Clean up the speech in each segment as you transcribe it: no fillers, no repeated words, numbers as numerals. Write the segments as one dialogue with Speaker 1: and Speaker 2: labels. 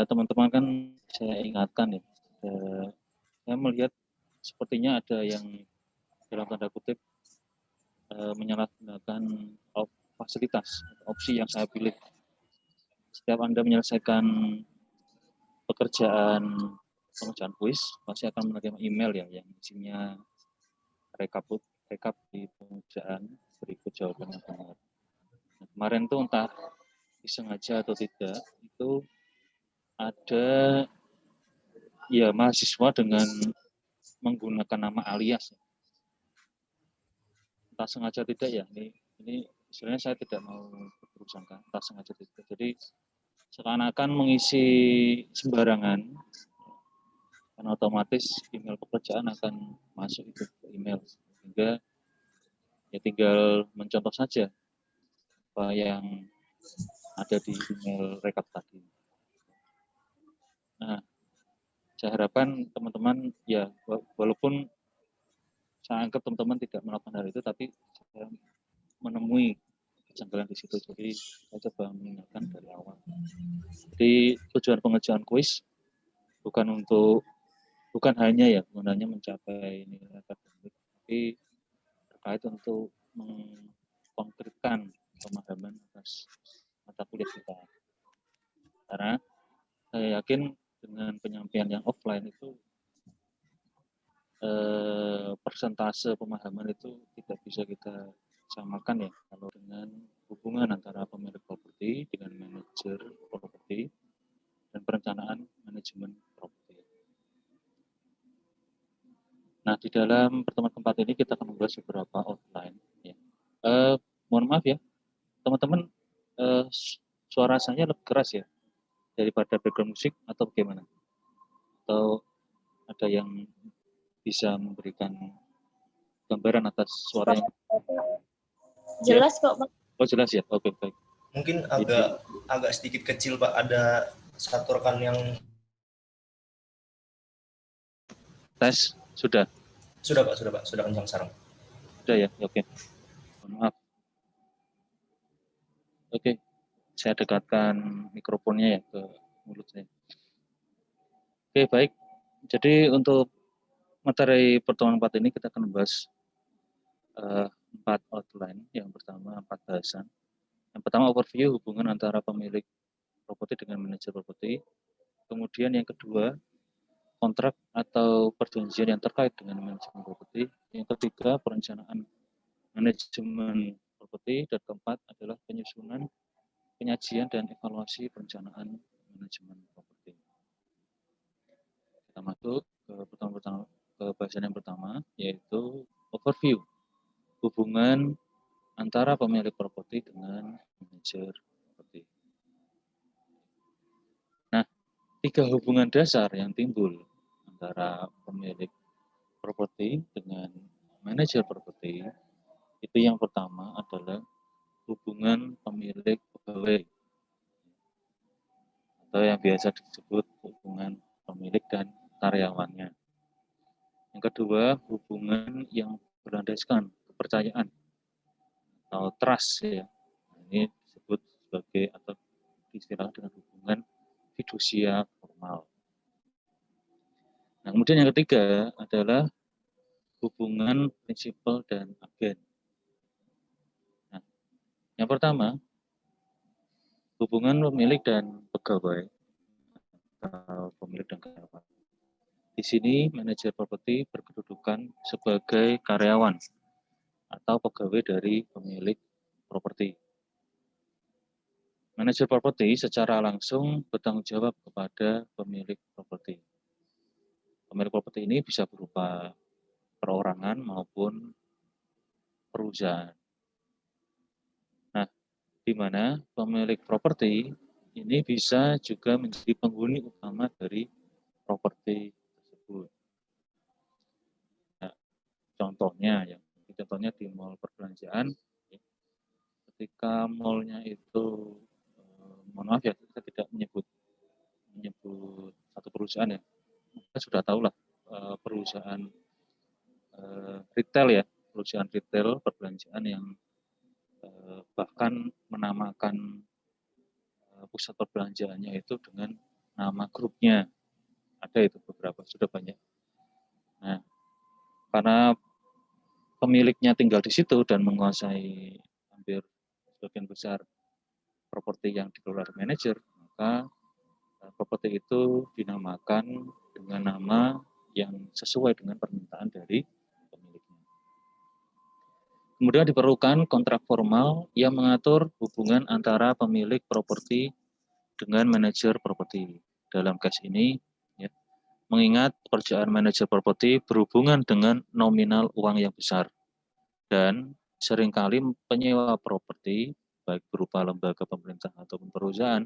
Speaker 1: Teman-teman kan saya ingatkan ya, saya melihat sepertinya ada yang dalam tanda kutip menyalahgunakan fasilitas opsi yang saya pilih. Setiap Anda menyelesaikan pengerjaan kuis, pasti akan menerima email ya yang isinya rekap di pengerjaan berikut jawaban yang benar. Nah, kemarin tuh entah disengaja atau tidak, itu ada ya mahasiswa dengan menggunakan nama alias. Entah sengaja tidak ya, ini sebenarnya saya tidak mau berusaha, entah sengaja tidak. Jadi seakan-akan mengisi sembarangan, kan otomatis email pekerjaan akan masuk itu ke email, sehingga ya tinggal mencontoh saja apa yang ada di email rekap tadi. Nah, saya harapkan teman-teman ya walaupun saya anggap teman-teman tidak melakukan hal itu, tapi saya menemui kejanggalan di situ. Jadi saya coba mengingatkan dari awal. Jadi tujuan pengerjaan kuis bukan hanya mencapai nilai akademik, tapi terkait untuk mengkonkretkan pemahaman atas mata kuliah kita. Karena saya yakin dengan penyampaian yang offline itu persentase pemahaman itu tidak bisa kita samakan ya kalau dengan hubungan antara pemilik properti dengan manajer properti dan perencanaan manajemen properti. Nah, di dalam pertemuan keempat ini kita akan membahas beberapa outline. Ya. Mohon maaf ya, teman-teman, suara saya lebih keras ya daripada background musik atau bagaimana? Atau ada yang bisa memberikan gambaran atas suara yang
Speaker 2: jelas kok, Pak.
Speaker 1: Oh jelas ya, oke baik.
Speaker 3: Mungkin agak sedikit kecil Pak, ada satu rekan yang
Speaker 1: tes sudah
Speaker 3: Pak, sudah kencang sekarang.
Speaker 1: Sudah ya, oke. Maaf. Oke, saya dekatkan mikrofonnya ya ke mulut saya. Oke, baik. Jadi untuk materi pertemuan 4 ini kita akan membahas 4 outline. Yang pertama 4 bahasan. Yang pertama overview hubungan antara pemilik properti dengan manajer properti. Kemudian yang kedua kontrak atau perjanjian yang terkait dengan manajemen properti. Yang ketiga perencanaan manajemen properti. Dan keempat adalah penyusunan, penyajian dan evaluasi perencanaan manajemen properti. Kita masuk ke bahasan yang pertama, yaitu overview hubungan antara pemilik properti dengan manajer properti. Nah, 3 hubungan dasar yang timbul antara pemilik properti dengan manajer properti itu yang pertama adalah hubungan pemilik pegawai atau yang biasa disebut hubungan pemilik dan karyawannya. Yang kedua, hubungan yang berlandaskan kepercayaan atau trust ya. Ini disebut sebagai atau diistilahkan dengan hubungan fidusia formal. Nah, kemudian yang ketiga adalah hubungan prinsipal dan agen. Nah, yang pertama, hubungan pemilik dan pegawai atau pemilik dan karyawan. Di sini manajer properti berkedudukan sebagai karyawan atau pegawai dari pemilik properti. Manajer properti secara langsung bertanggung jawab kepada pemilik properti. Pemilik properti ini bisa berupa perorangan maupun perusahaan. Nah, di mana pemilik properti ini bisa juga menjadi penghuni utama dari properti tersebut. Nah, contohnya di mall perbelanjaan, ketika mallnya itu, mohon maaf ya, kita tidak menyebut satu perusahaan ya, kita sudah tahu lah perusahaan retail ya, perusahaan retail perbelanjaan yang bahkan menamakan pusat perbelanjaan perbelanjaannya itu dengan nama grupnya. Ada itu beberapa, sudah banyak. Nah, karena pemiliknya tinggal di situ dan menguasai hampir sebagian besar properti yang dikelola manajer, maka properti itu dinamakan dengan nama yang sesuai dengan permintaan dari pemiliknya. Kemudian diperlukan kontrak formal yang mengatur hubungan antara pemilik properti dengan manajer properti. Dalam case ini, ya, mengingat pekerjaan manajer properti berhubungan dengan nominal uang yang besar dan seringkali penyewa properti baik berupa lembaga pemerintah ataupun perusahaan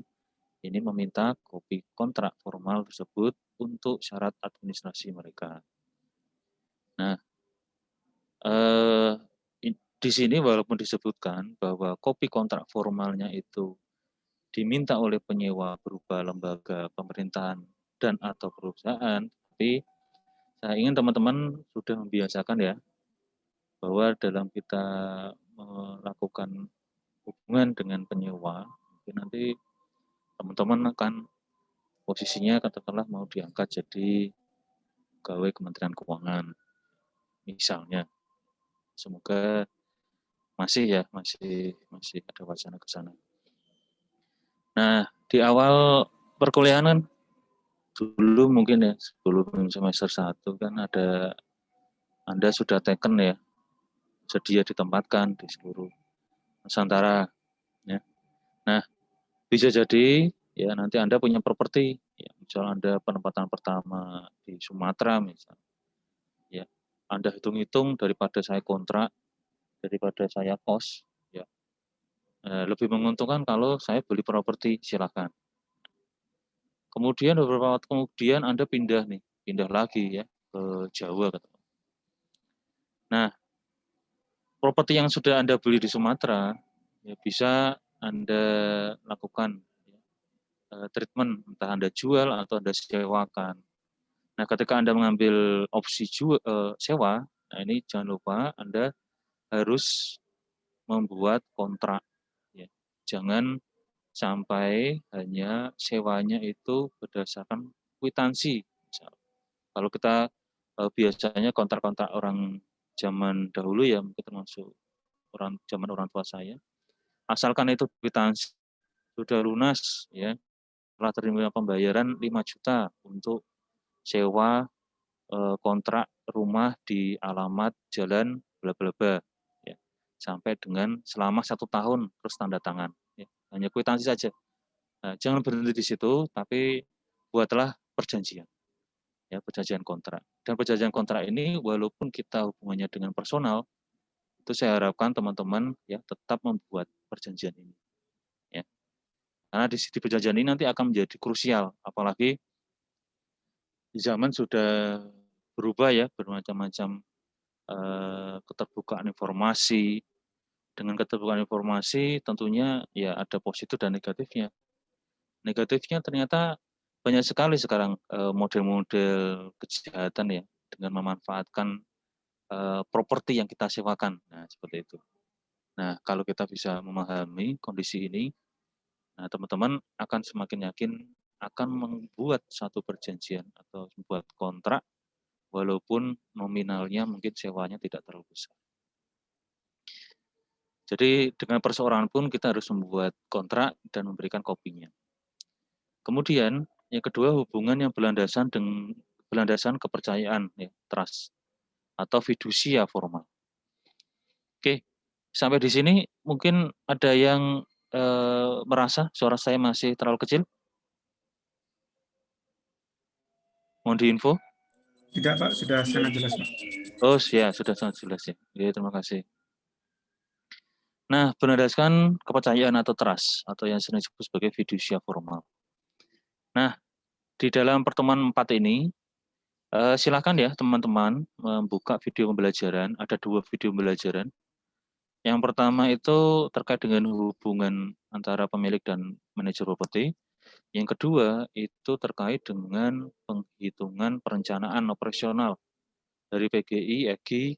Speaker 1: ini meminta kopi kontrak formal tersebut untuk syarat administrasi mereka. Nah, di sini walaupun disebutkan bahwa kopi kontrak formalnya itu diminta oleh penyewa berupa lembaga pemerintahan dan atau perusahaan, tapi saya ingin teman-teman sudah membiasakan ya, bahwa dalam kita melakukan hubungan dengan penyewa, mungkin nanti teman-teman akan posisinya katakanlah mau diangkat jadi pegawai Kementerian Keuangan, misalnya. Semoga masih ada wacana ke sana. Nah, di awal perkuliahan kan dulu mungkin ya sebelum semester 1 kan ada Anda sudah taken ya, sedia ditempatkan di seluruh Nusantara ya. Nah, bisa jadi ya nanti Anda punya properti ya, misal Anda penempatan pertama di Sumatera misal. Ya, Anda hitung-hitung daripada saya kontrak, daripada saya kos ya. Lebih menguntungkan kalau saya beli properti, silakan. Kemudian beberapa waktu kemudian Anda pindah lagi ya ke Jawa. Nah, properti yang sudah Anda beli di Sumatera, ya bisa Anda lakukan treatment, entah Anda jual atau Anda sewakan. Nah, ketika Anda mengambil opsi sewa, nah ini jangan lupa Anda harus membuat kontrak. Ya. Jangan sampai hanya sewanya itu berdasarkan kwitansi. Misal, kalau kita biasanya kontrak-kontrak orang zaman dahulu ya, mungkin termasuk zaman orang tua saya, asalkan itu kwitansi sudah lunas ya, telah terima pembayaran 5 juta untuk sewa kontrak rumah di alamat jalan bla bla bla ya, sampai dengan selama 1 tahun terus tanda tangan ya. Hanya kwitansi saja. Nah, jangan berhenti di situ, tapi buatlah perjanjian ya, perjanjian kontrak. Dan perjanjian kontrak ini walaupun kita hubungannya dengan personal, itu saya harapkan teman-teman ya tetap membuat perjanjian ini ya. Karena di perjanjian ini nanti akan menjadi krusial, apalagi di zaman sudah berubah ya, bermacam-macam keterbukaan informasi. Dengan keterbukaan informasi tentunya ya ada positif dan negatifnya. Negatifnya ternyata banyak sekali sekarang model-model kejahatan ya, dengan memanfaatkan properti yang kita sewakan. Nah, seperti itu. Nah, kalau kita bisa memahami kondisi ini, nah teman-teman akan semakin yakin akan membuat satu perjanjian atau membuat kontrak walaupun nominalnya mungkin sewanya tidak terlalu besar. Jadi dengan perseorangan pun kita harus membuat kontrak dan memberikan kopinya. Kemudian yang kedua hubungan yang berlandasan kepercayaan ya, trust atau fidusia formal. Oke, sampai di sini mungkin ada yang merasa suara saya masih terlalu kecil? Mohon diinfo.
Speaker 4: Tidak Pak, sudah sangat jelas Pak.
Speaker 1: Oh ya, sudah sangat jelas ya. Oke, terima kasih. Nah, berlandaskan kepercayaan atau trust, atau yang sering disebut sebagai fidusia formal. Nah, di dalam pertemuan 4 ini, silakan ya teman-teman membuka video pembelajaran. Ada 2 video pembelajaran. Yang pertama itu terkait dengan hubungan antara pemilik dan manajer properti. Yang kedua itu terkait dengan penghitungan perencanaan operasional dari PGI, EGI,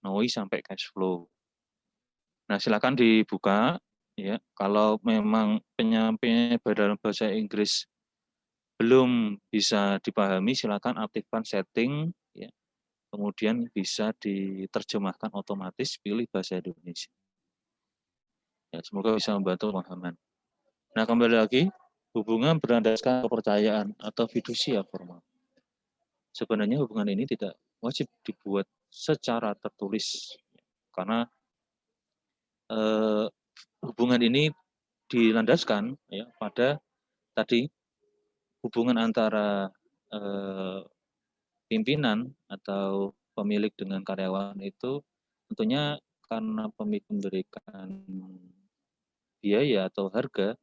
Speaker 1: NOI sampai cash flow. Nah, silakan dibuka Ya, kalau memang penyampaiannya dalam bahasa Inggris belum bisa dipahami, silakan aktifkan setting, ya. Kemudian bisa diterjemahkan otomatis, pilih bahasa Indonesia. Ya, semoga bisa membantu pemahaman. Nah, kembali lagi, hubungan berlandaskan kepercayaan atau fidusia formal. Sebenarnya hubungan ini tidak wajib dibuat secara tertulis, karena hubungan ini dilandaskan ya pada tadi hubungan antara pimpinan atau pemilik dengan karyawan itu tentunya karena pemilik memberikan biaya atau harga,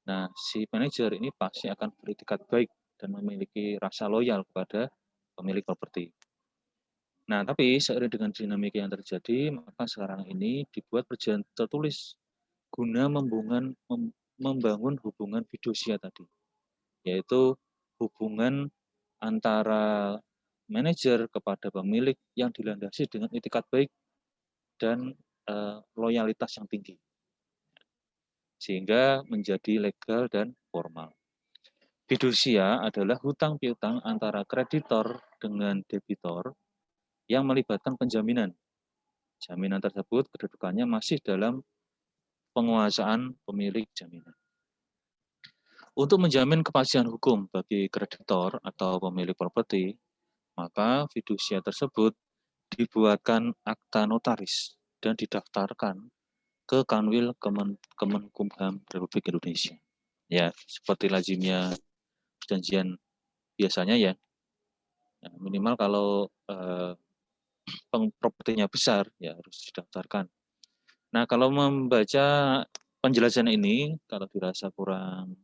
Speaker 1: nah si manajer ini pasti akan beretikat baik dan memiliki rasa loyal kepada pemilik properti. Nah, tapi seiring dengan dinamika yang terjadi, maka sekarang ini dibuat perjanjian tertulis guna membangun hubungan fidusia tadi, yaitu hubungan antara manajer kepada pemilik yang dilandasi dengan itikat baik dan loyalitas yang tinggi, sehingga menjadi legal dan formal. Fidusia adalah hutang piutang antara kreditor dengan debitor yang melibatkan penjaminan. Jaminan tersebut kedudukannya masih dalam penguasaan pemilik jaminan. Untuk menjamin kepastian hukum bagi kreditor atau pemilik properti, maka fidusia tersebut dibuatkan akta notaris dan didaftarkan ke Kanwil Kemenkumham Republik Indonesia. Ya, seperti lazimnya perjanjian biasanya ya. Minimal kalau propertinya besar ya harus didaftarkan. Nah, kalau membaca penjelasan ini, kalau dirasa kurang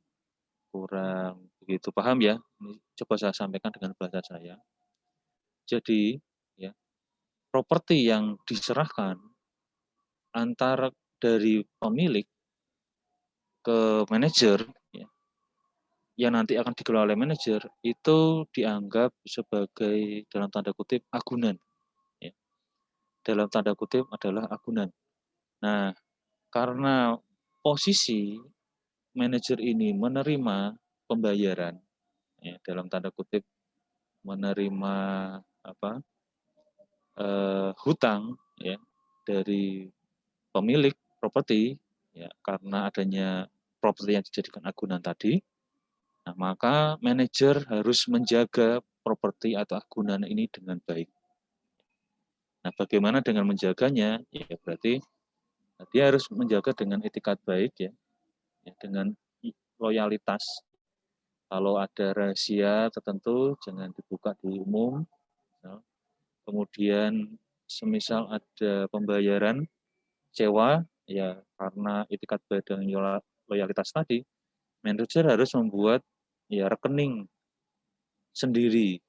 Speaker 1: begitu paham ya, ini coba saya sampaikan dengan bahasa saya. Jadi, ya, properti yang diserahkan antara dari pemilik ke manajer, ya, yang nanti akan dikelola oleh manajer, itu dianggap sebagai dalam tanda kutip agunan. Ya. Dalam tanda kutip adalah agunan. Nah, karena posisi manajer ini menerima pembayaran, ya, dalam tanda kutip menerima hutang ya dari pemilik properti ya karena adanya properti yang dijadikan agunan tadi, nah maka manajer harus menjaga properti atau agunan ini dengan baik. Nah, bagaimana dengan menjaganya? Ya berarti dia harus menjaga dengan etikat baik ya dengan loyalitas. Kalau ada rahasia tertentu jangan dibuka di umum. Ya. Kemudian semisal ada pembayaran sewa, ya karena itikat baik dan loyalitas tadi, manajer harus membuat ya rekening sendiri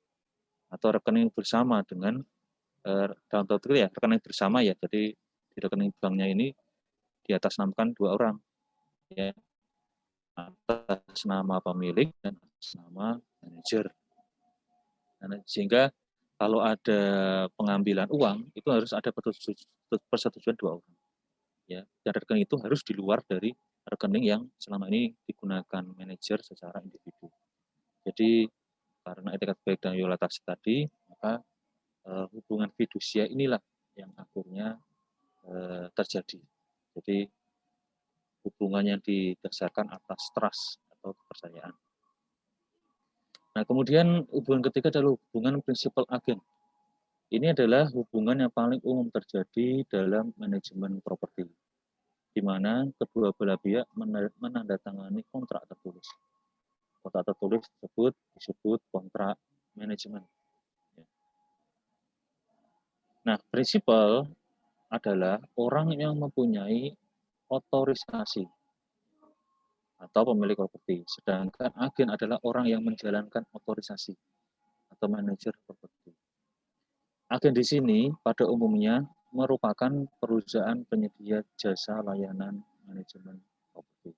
Speaker 1: atau rekening bersama dengan dalam tanda kutip ya rekening bersama ya. Jadi di rekening banknya ini di atas namakan 2 orang ya, atas nama pemilik dan atas nama manajer. Nah, sehingga kalau ada pengambilan uang itu harus ada persetujuan 2 orang. Ya, dan rekening itu harus di luar dari rekening yang selama ini digunakan manajer secara individu. Jadi karena etikat baik dan loyalitas tadi, maka hubungan fidusia inilah yang akhirnya terjadi. Jadi hubungan yang didasarkan atas trust atau kepercayaan. Nah, kemudian hubungan ketiga adalah hubungan prinsipal agen. Ini adalah hubungan yang paling umum terjadi dalam manajemen properti, di mana kedua belah pihak menandatangani kontrak tertulis. Kontrak tertulis tersebut disebut kontrak manajemen. Nah, prinsipal adalah orang yang mempunyai otorisasi atau pemilik properti, sedangkan agen adalah orang yang menjalankan otorisasi atau manajer properti. Agen di sini pada umumnya merupakan perusahaan penyedia jasa layanan manajemen properti.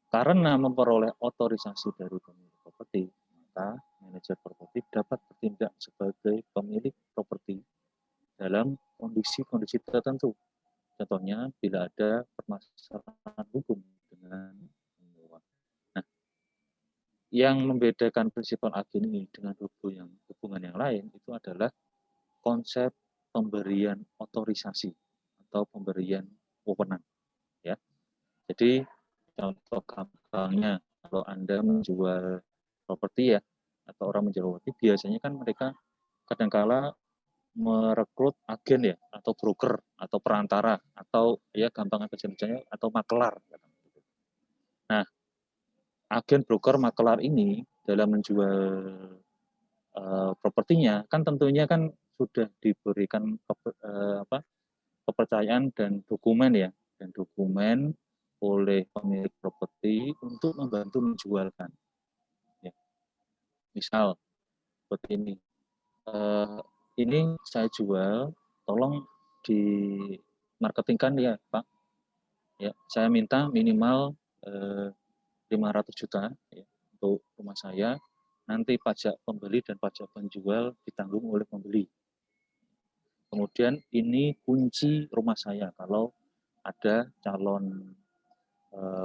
Speaker 1: Karena memperoleh otorisasi dari pemilik properti, maka manajer properti dapat bertindak sebagai pemilik properti dalam kondisi-kondisi tertentu. Contohnya bila ada permasalahan hukum dengan penyewa. Nah, yang membedakan prinsipal agen ini dengan hubungan yang lain itu adalah konsep pemberian otorisasi atau pemberian wewenang, ya. Jadi contoh gampangnya kalau Anda menjual properti ya, atau orang menjual properti biasanya kan mereka kadangkala merekrut agen ya, atau broker, atau perantara, atau ya gampang kecil-kecilnya atau makelar. Nah, agen broker makelar ini dalam menjual propertinya kan tentunya kan sudah diberikan kepercayaan dan dokumen oleh pemilik properti untuk membantu menjualkan. Ya. Misal seperti ini saya jual, tolong di marketingkan ya Pak. Ya, saya minta minimal 500 juta ya, untuk rumah saya. Nanti pajak pembeli dan pajak penjual ditanggung oleh pembeli. Kemudian ini kunci rumah saya kalau ada calon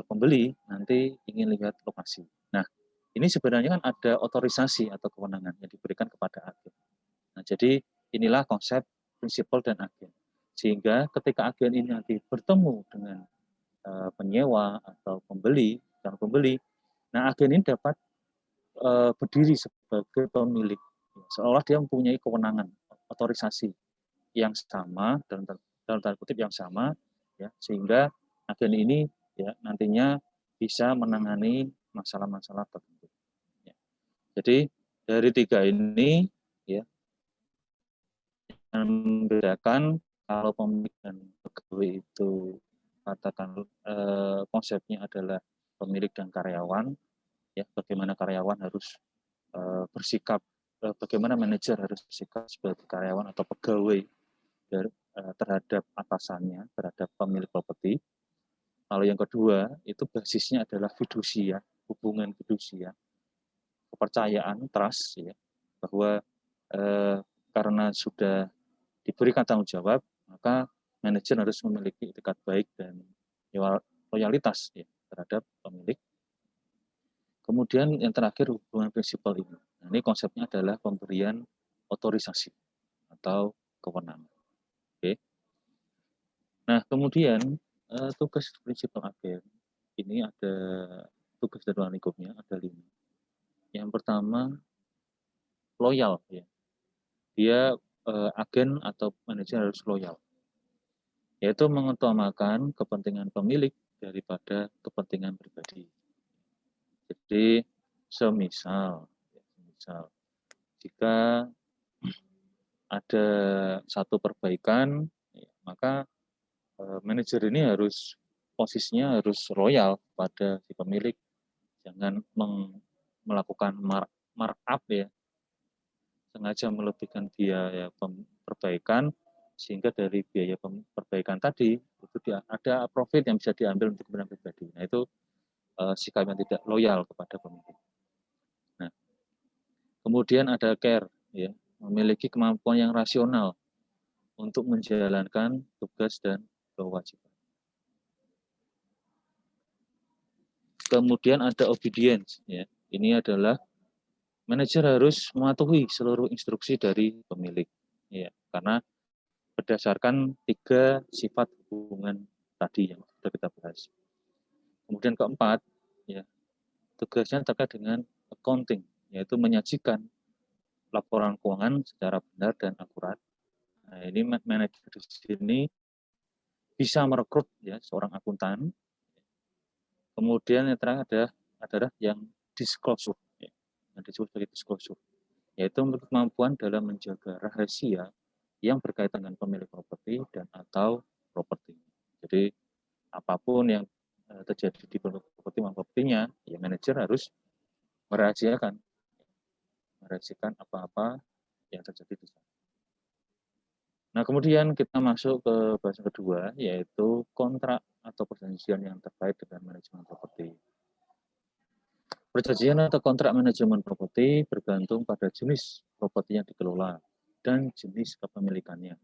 Speaker 1: pembeli nanti ingin lihat lokasi. Nah, ini sebenarnya kan ada otorisasi atau kewenangan yang diberikan kepada agen. Nah, jadi inilah konsep prinsipal dan agen. Sehingga ketika agen ini nanti bertemu dengan penyewa atau pembeli, calon pembeli, nah agen ini dapat berdiri sebagai pemilik, seolah dia mempunyai kewenangan, otorisasi yang sama dalam tanda kutip yang sama, ya, sehingga agen ini ya nantinya bisa menangani masalah-masalah tertentu. Ya. Jadi dari tiga ini ya yang membedakan kalau pemilik dan pegawai itu katakan konsepnya adalah pemilik dan karyawan, ya bagaimana karyawan harus bersikap, bagaimana manajer harus bersikap sebagai karyawan atau pegawai terhadap atasannya, terhadap pemilik properti. Kalau yang kedua, itu basisnya adalah fidusia, hubungan fidusia, kepercayaan, trust, ya, bahwa karena sudah diberikan tanggung jawab, maka manajer harus memiliki etikat baik dan loyalitas ya, terhadap pemilik. Kemudian yang terakhir hubungan prinsipal ini. Nah, ini konsepnya adalah pemberian otorisasi atau kewenangan. Oke. Nah, kemudian tugas prinsipal agen ini ada tugas dan lingkupnya ada 5. Yang pertama loyal ya. Dia agen atau manajer harus loyal. Yaitu mengutamakan kepentingan pemilik daripada kepentingan pribadi. Jadi semisal jika ada satu perbaikan, maka manajer ini harus posisinya harus loyal pada si pemilik, jangan melakukan markup ya, sengaja melebihkan biaya perbaikan sehingga dari biaya perbaikan tadi itu ada profit yang bisa diambil untuk kepentingan pribadi. Nah itu sikap yang tidak loyal kepada pemilik. Nah kemudian ada care ya, memiliki kemampuan yang rasional untuk menjalankan tugas dan kewajiban. Kemudian ada obedience ya. Ini adalah manajer harus mematuhi seluruh instruksi dari pemilik ya, karena berdasarkan 3 sifat hubungan tadi yang sudah kita bahas. Kemudian keempat ya, tugasnya terkait dengan accounting, yaitu menyajikan laporan keuangan secara benar dan akurat. Nah, ini manajer di sini bisa merekrut ya seorang akuntan. Kemudian yang terakhir adalah yang disclosure, ya, yang disebut sebagai disclosure, yaitu kemampuan dalam menjaga rahasia yang berkaitan dengan pemilik properti dan atau properti. Jadi apapun yang terjadi di propertinya, ya manajer harus merahasiakan apa-apa yang terjadi di sana. Nah, kemudian kita masuk ke bahasan kedua, yaitu kontrak atau perjanjian yang terkait dengan manajemen properti. Perjanjian atau kontrak manajemen properti bergantung pada jenis properti yang dikelola dan jenis kepemilikannya.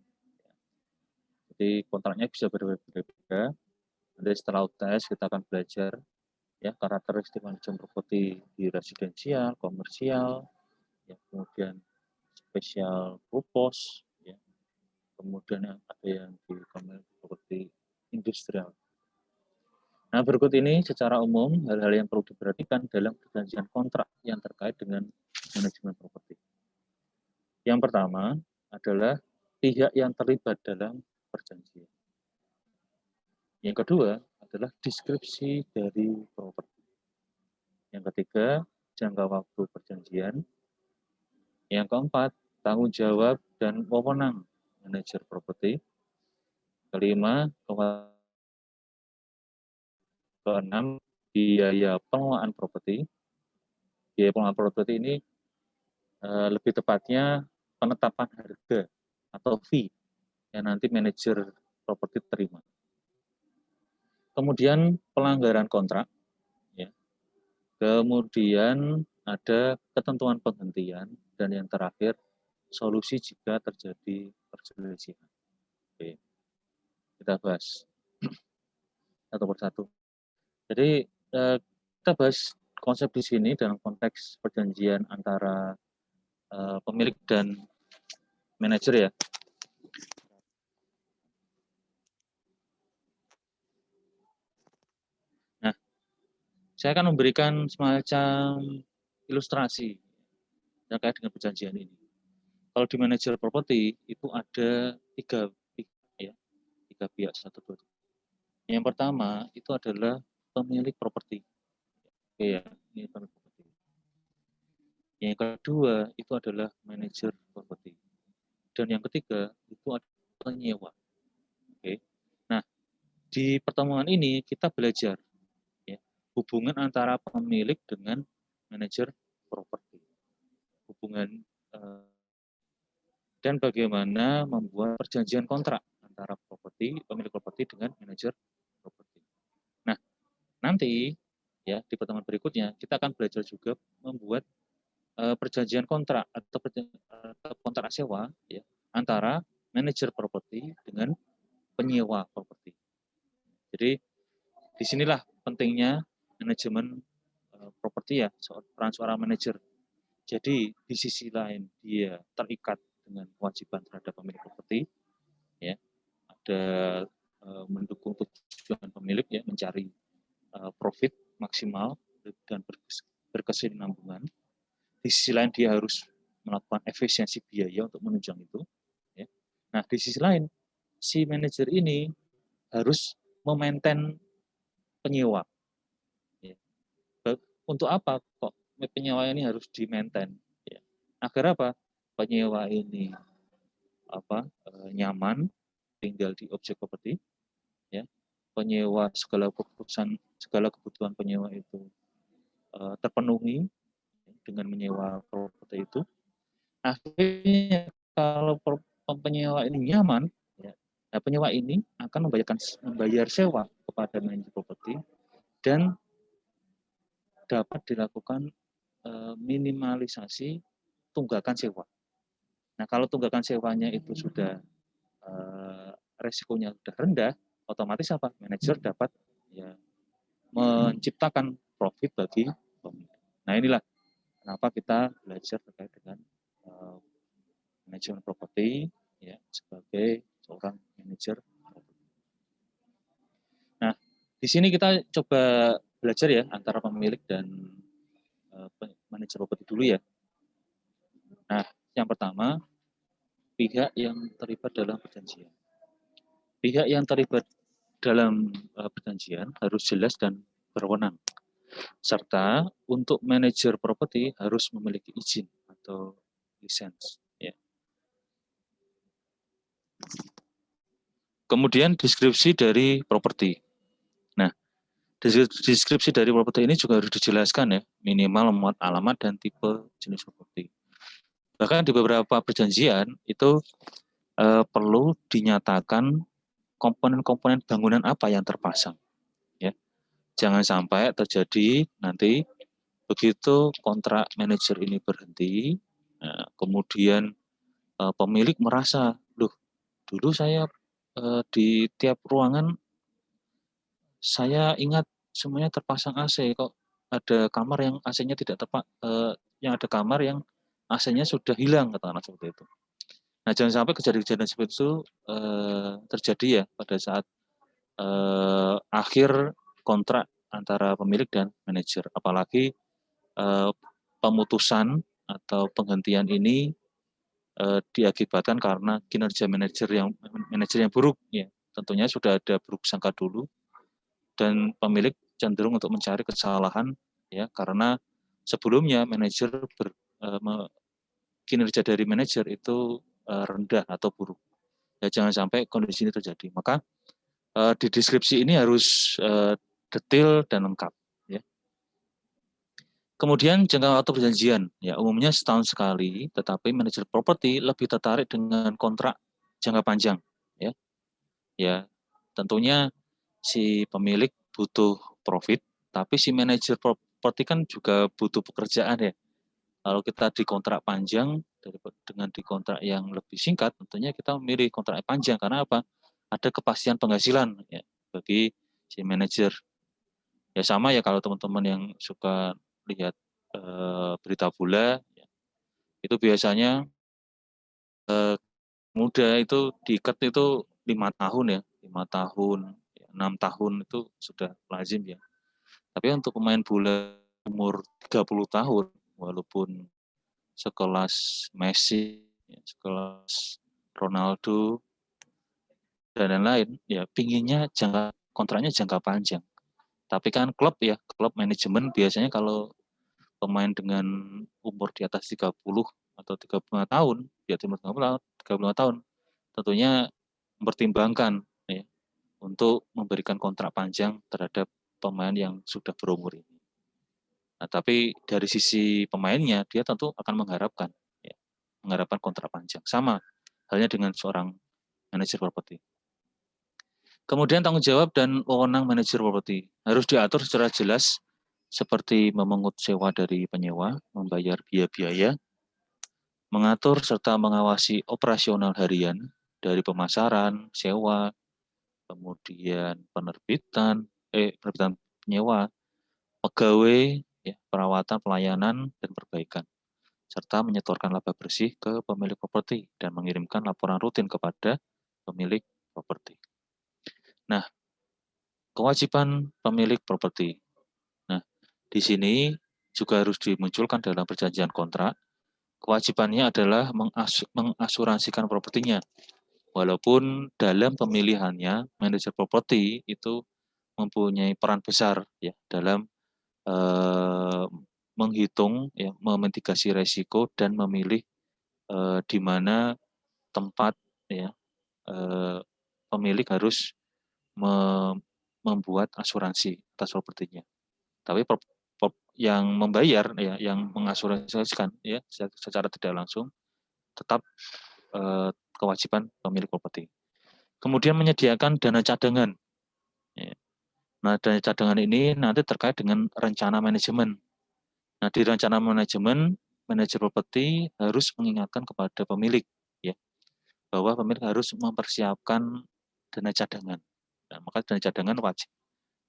Speaker 1: Jadi kontraknya bisa berbeda-beda. Nanti setelah UTS kita akan belajar ya karakteristik manajemen properti di residensial, komersial, ya, kemudian spesial purpose, ya, kemudian ada yang di properti industrial. Nah, berikut ini secara umum hal-hal yang perlu diperhatikan dalam perjanjian kontrak yang terkait dengan manajemen properti. Yang pertama adalah pihak yang terlibat dalam perjanjian. Yang kedua adalah deskripsi dari properti. Yang ketiga, jangka waktu perjanjian. Yang keempat, tanggung jawab dan wewenang manajer properti. Kelima, keenam, biaya pengelolaan properti. Biaya pengelolaan properti ini lebih tepatnya penetapan harga atau fee yang nanti manajer properti terima. Kemudian pelanggaran kontrak, ya. Kemudian ada ketentuan penghentian, dan yang terakhir solusi jika terjadi perselisihan. Oke, kita bahas satu persatu. Jadi kita bahas konsep di sini dalam konteks perjanjian antara pemilik dan manajer ya. Nah, saya akan memberikan semacam ilustrasi terkait dengan perjanjian ini. Kalau di manajer properti itu ada tiga pihak, 1, 2, 3. Yang pertama itu adalah pemilik properti. Oke ya, ini pemilik properti. Yang kedua itu adalah manajer properti. Dan yang ketiga itu adalah penyewa. Oke. Nah, di pertemuan ini kita belajar ya, hubungan antara pemilik dengan manajer properti. Hubungan dan bagaimana membuat perjanjian kontrak antara pemilik properti dengan manajer properti. Nah, nanti ya di pertemuan berikutnya kita akan belajar juga membuat perjanjian kontrak atau kontrak sewa ya antara manajer properti dengan penyewa properti. Jadi disinilah pentingnya manajemen properti ya, peran seorang manajer. Jadi di sisi lain dia terikat dengan kewajiban terhadap pemilik properti, ya, ada mendukung tujuan pemilik ya mencari profit maksimal dan berkesinambungan. Di sisi lain dia harus melakukan efisiensi biaya untuk menunjang itu. Ya. Nah di sisi lain si manajer ini harus memaintain penyewa. Ya. Untuk apa kok penyewa ini harus di-maintain? Ya. Agar apa? Penyewa ini nyaman tinggal di objek properti, ya. Penyewa segala kebutuhan penyewa itu terpenuhi dengan menyewa properti itu. Akhirnya kalau penyewa ini nyaman, ya, nah penyewa ini akan membayar sewa kepada manajer properti dan dapat dilakukan minimalisasi tunggakan sewa. Nah, kalau tunggakan sewanya itu sudah resikonya sudah rendah, otomatis apa? Manajer dapat ya menciptakan profit bagi pemilik. Nah, inilah kenapa kita belajar terkait dengan manajemen properti ya sebagai seorang manajer. Nah, di sini kita coba belajar ya antara pemilik dan manajer properti dulu ya. Nah, yang pertama, pihak yang terlibat dalam perjanjian. Pihak yang terlibat dalam perjanjian harus jelas dan berwenang. Serta untuk manajer properti harus memiliki izin atau lisensi. Ya. Kemudian deskripsi dari properti. Nah, deskripsi dari properti ini juga harus dijelaskan ya, minimal muat alamat dan tipe jenis properti. Bahkan di beberapa perjanjian itu perlu dinyatakan komponen-komponen bangunan apa yang terpasang. Ya. Jangan sampai terjadi nanti begitu kontrak manajer ini berhenti, kemudian pemilik merasa, loh dulu saya di tiap ruangan saya ingat semuanya terpasang AC, kok ada kamar yang AC-nya tidak tepat, yang ada kamar yang AC-nya sudah hilang, katakanlah seperti itu. Nah, jangan sampai kejadian-kejadian seperti itu terjadi ya pada saat akhir kontrak antara pemilik dan manajer. Apalagi pemutusan atau penghentian ini diakibatkan karena kinerja manajer yang buruk, ya. Tentunya sudah ada buruk sangka dulu dan pemilik cenderung untuk mencari kesalahan, ya, karena sebelumnya kinerja dari manajer itu rendah atau buruk. Ya, jangan sampai kondisi ini terjadi. Maka di deskripsi ini harus detail dan lengkap. Ya. Kemudian jangka waktu perjanjian, ya umumnya setahun sekali, tetapi manajer properti lebih tertarik dengan kontrak jangka panjang. Ya, ya tentunya si pemilik butuh profit, tapi si manajer properti kan juga butuh pekerjaan ya. Kalau kita di kontrak panjang dengan di kontrak yang lebih singkat, tentunya kita memilih kontrak panjang karena apa? Ada kepastian penghasilan ya bagi si manajer. Ya sama ya kalau teman-teman yang suka lihat berita bola, ya, itu biasanya muda itu diikat itu 5 tahun ya, 5 tahun, 6 tahun itu sudah lazim ya. Tapi untuk pemain bola umur 30 tahun, walaupun sekelas Messi, ya, sekelas Ronaldo, dan lain-lain, ya pinginnya kontraknya jangka panjang. Tapi kan klub manajemen biasanya kalau pemain dengan umur di atas 30 atau 35 tahun, di atas 35 tahun, tentunya mempertimbangkan ya, untuk memberikan kontrak panjang terhadap pemain yang sudah berumur ini. Nah, tapi dari sisi pemainnya, dia tentu akan mengharapkan kontrak panjang. Sama halnya dengan seorang manajer properti. Kemudian tanggung jawab dan wewenang manajer properti harus diatur secara jelas seperti memungut sewa dari penyewa, membayar biaya-biaya, mengatur serta mengawasi operasional harian dari pemasaran, sewa, kemudian penerbitan penyewa, pegawai, ya, perawatan, pelayanan, dan perbaikan, serta menyetorkan laba bersih ke pemilik properti dan mengirimkan laporan rutin kepada pemilik properti. Nah, kewajiban pemilik properti. Nah, di sini juga harus dimunculkan dalam perjanjian kontrak. Kewajibannya adalah mengasuransikan propertinya. Walaupun dalam pemilihannya, manajer properti itu mempunyai peran besar ya dalam menghitung, ya, memitigasi resiko dan memilih di mana tempat ya pemilik harus membuat asuransi atas propertinya. Tapi yang membayar ya, yang mengasuransikan ya secara tidak langsung tetap kewajiban pemilik properti. Kemudian menyediakan dana cadangan. Ya. Nah, dana cadangan ini nanti terkait dengan rencana manajemen. Nah, di rencana manajemen, manajer properti harus mengingatkan kepada pemilik ya bahwa pemilik harus mempersiapkan dana cadangan. Nah, maka dana cadangan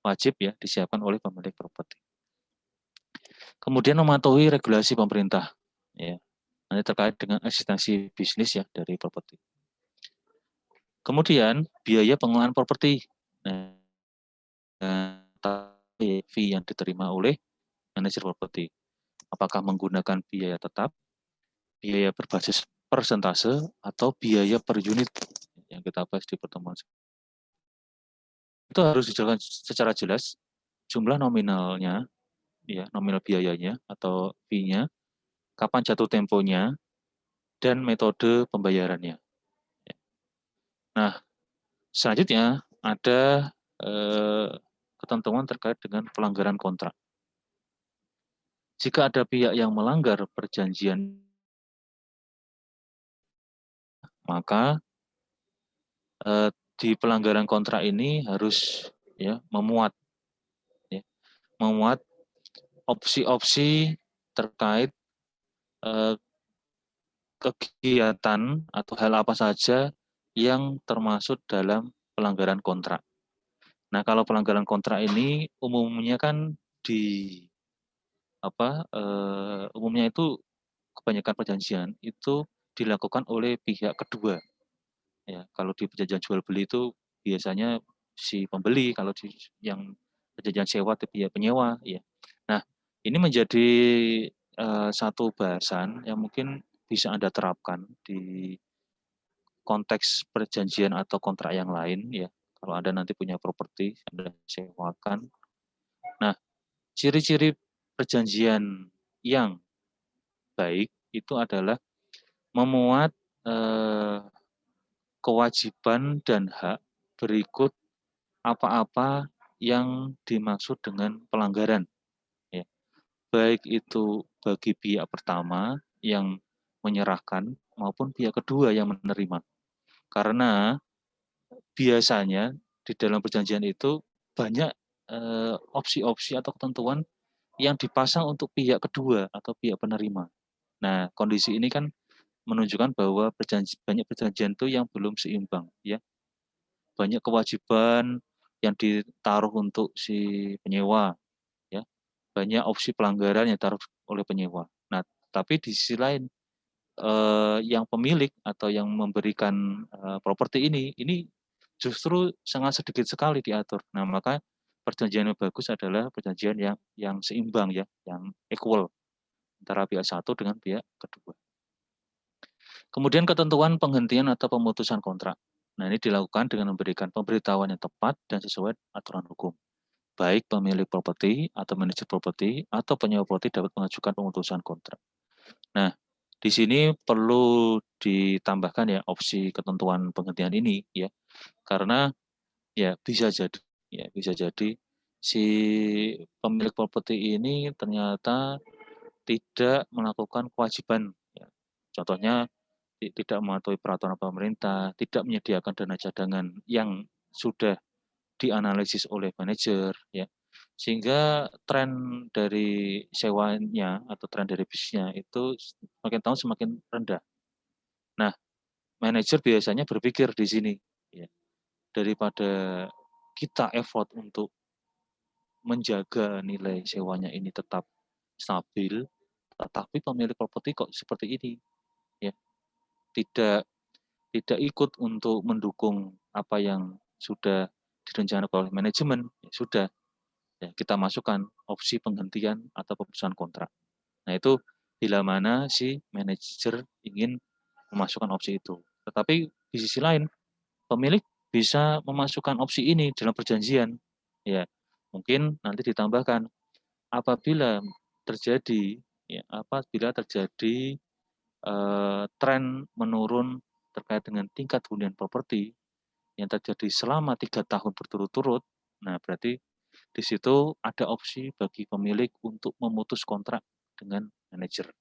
Speaker 1: wajib ya disiapkan oleh pemilik properti. Kemudian mematuhi regulasi pemerintah, ya, nanti terkait dengan eksistensi bisnis ya dari properti. Kemudian biaya pengelolaan properti, fee yang diterima oleh manajer properti. Apakah menggunakan biaya tetap, biaya berbasis persentase, atau biaya per unit yang kita bahas di pertemuan. Itu harus dijelaskan secara jelas jumlah nominalnya, ya, nominal biayanya atau fee-nya, kapan jatuh temponya, dan metode pembayarannya. Nah, selanjutnya ada ketentuan terkait dengan pelanggaran kontrak. Jika ada pihak yang melanggar perjanjian, maka di pelanggaran kontrak ini harus ya memuat opsi-opsi terkait kegiatan atau hal apa saja yang termasuk dalam pelanggaran kontrak. Nah, kalau pelanggaran kontrak ini umumnya kan umumnya itu kebanyakan perjanjian itu dilakukan oleh pihak kedua. Ya, kalau di perjanjian jual beli itu biasanya si pembeli, kalau di yang perjanjian sewa itu pihak penyewa, ya. Nah, ini menjadi satu bahasan yang mungkin bisa Anda terapkan di konteks perjanjian atau kontrak yang lain, ya. Kalau Anda nanti punya properti, Anda sewakan. Nah, ciri-ciri perjanjian yang baik itu adalah memuat kewajiban dan hak berikut apa-apa yang dimaksud dengan pelanggaran. Ya. Baik itu bagi pihak pertama yang menyerahkan maupun pihak kedua yang menerima. Karena biasanya di dalam perjanjian itu banyak opsi-opsi atau ketentuan yang dipasang untuk pihak kedua atau pihak penerima. Nah, kondisi ini kan menunjukkan bahwa banyak perjanjian itu yang belum seimbang, ya. Banyak kewajiban yang ditaruh untuk si penyewa, ya. Banyak opsi pelanggaran yang ditaruh oleh penyewa. Nah, tapi di sisi lain yang pemilik atau yang memberikan properti ini justru sangat sedikit sekali diatur. Nah, maka perjanjian yang bagus adalah perjanjian yang seimbang, ya, yang equal antara pihak satu dengan pihak kedua. Kemudian ketentuan penghentian atau pemutusan kontrak. Nah, ini dilakukan dengan memberikan pemberitahuan yang tepat dan sesuai aturan hukum. Baik pemilik properti atau manajer properti atau penyewa properti dapat mengajukan pemutusan kontrak. Nah, di sini perlu ditambahkan ya opsi ketentuan penghentian ini, ya. Karena ya bisa jadi si pemilik properti ini ternyata tidak melakukan kewajiban, ya. Contohnya tidak mematuhi peraturan pemerintah, tidak menyediakan dana cadangan yang sudah dianalisis oleh manajer, ya. Sehingga tren dari sewanya atau tren dari bisnisnya itu semakin tahun semakin rendah. Nah, manajer biasanya berpikir di sini, ya, daripada kita effort untuk menjaga nilai sewanya ini tetap stabil, tetapi pemilik properti kok seperti ini, ya, tidak tidak ikut untuk mendukung apa yang sudah direncanakan oleh manajemen, ya sudah, ya, kita masukkan opsi penghentian atau pemutusan kontrak. Nah, itu bila mana si manajer ingin memasukkan opsi itu. Tetapi di sisi lain, pemilik bisa memasukkan opsi ini dalam perjanjian. Ya, mungkin nanti ditambahkan apabila terjadi tren menurun terkait dengan tingkat hunian properti yang terjadi selama 3 tahun berturut-turut, nah berarti di situ ada opsi bagi pemilik untuk memutus kontrak dengan manajer.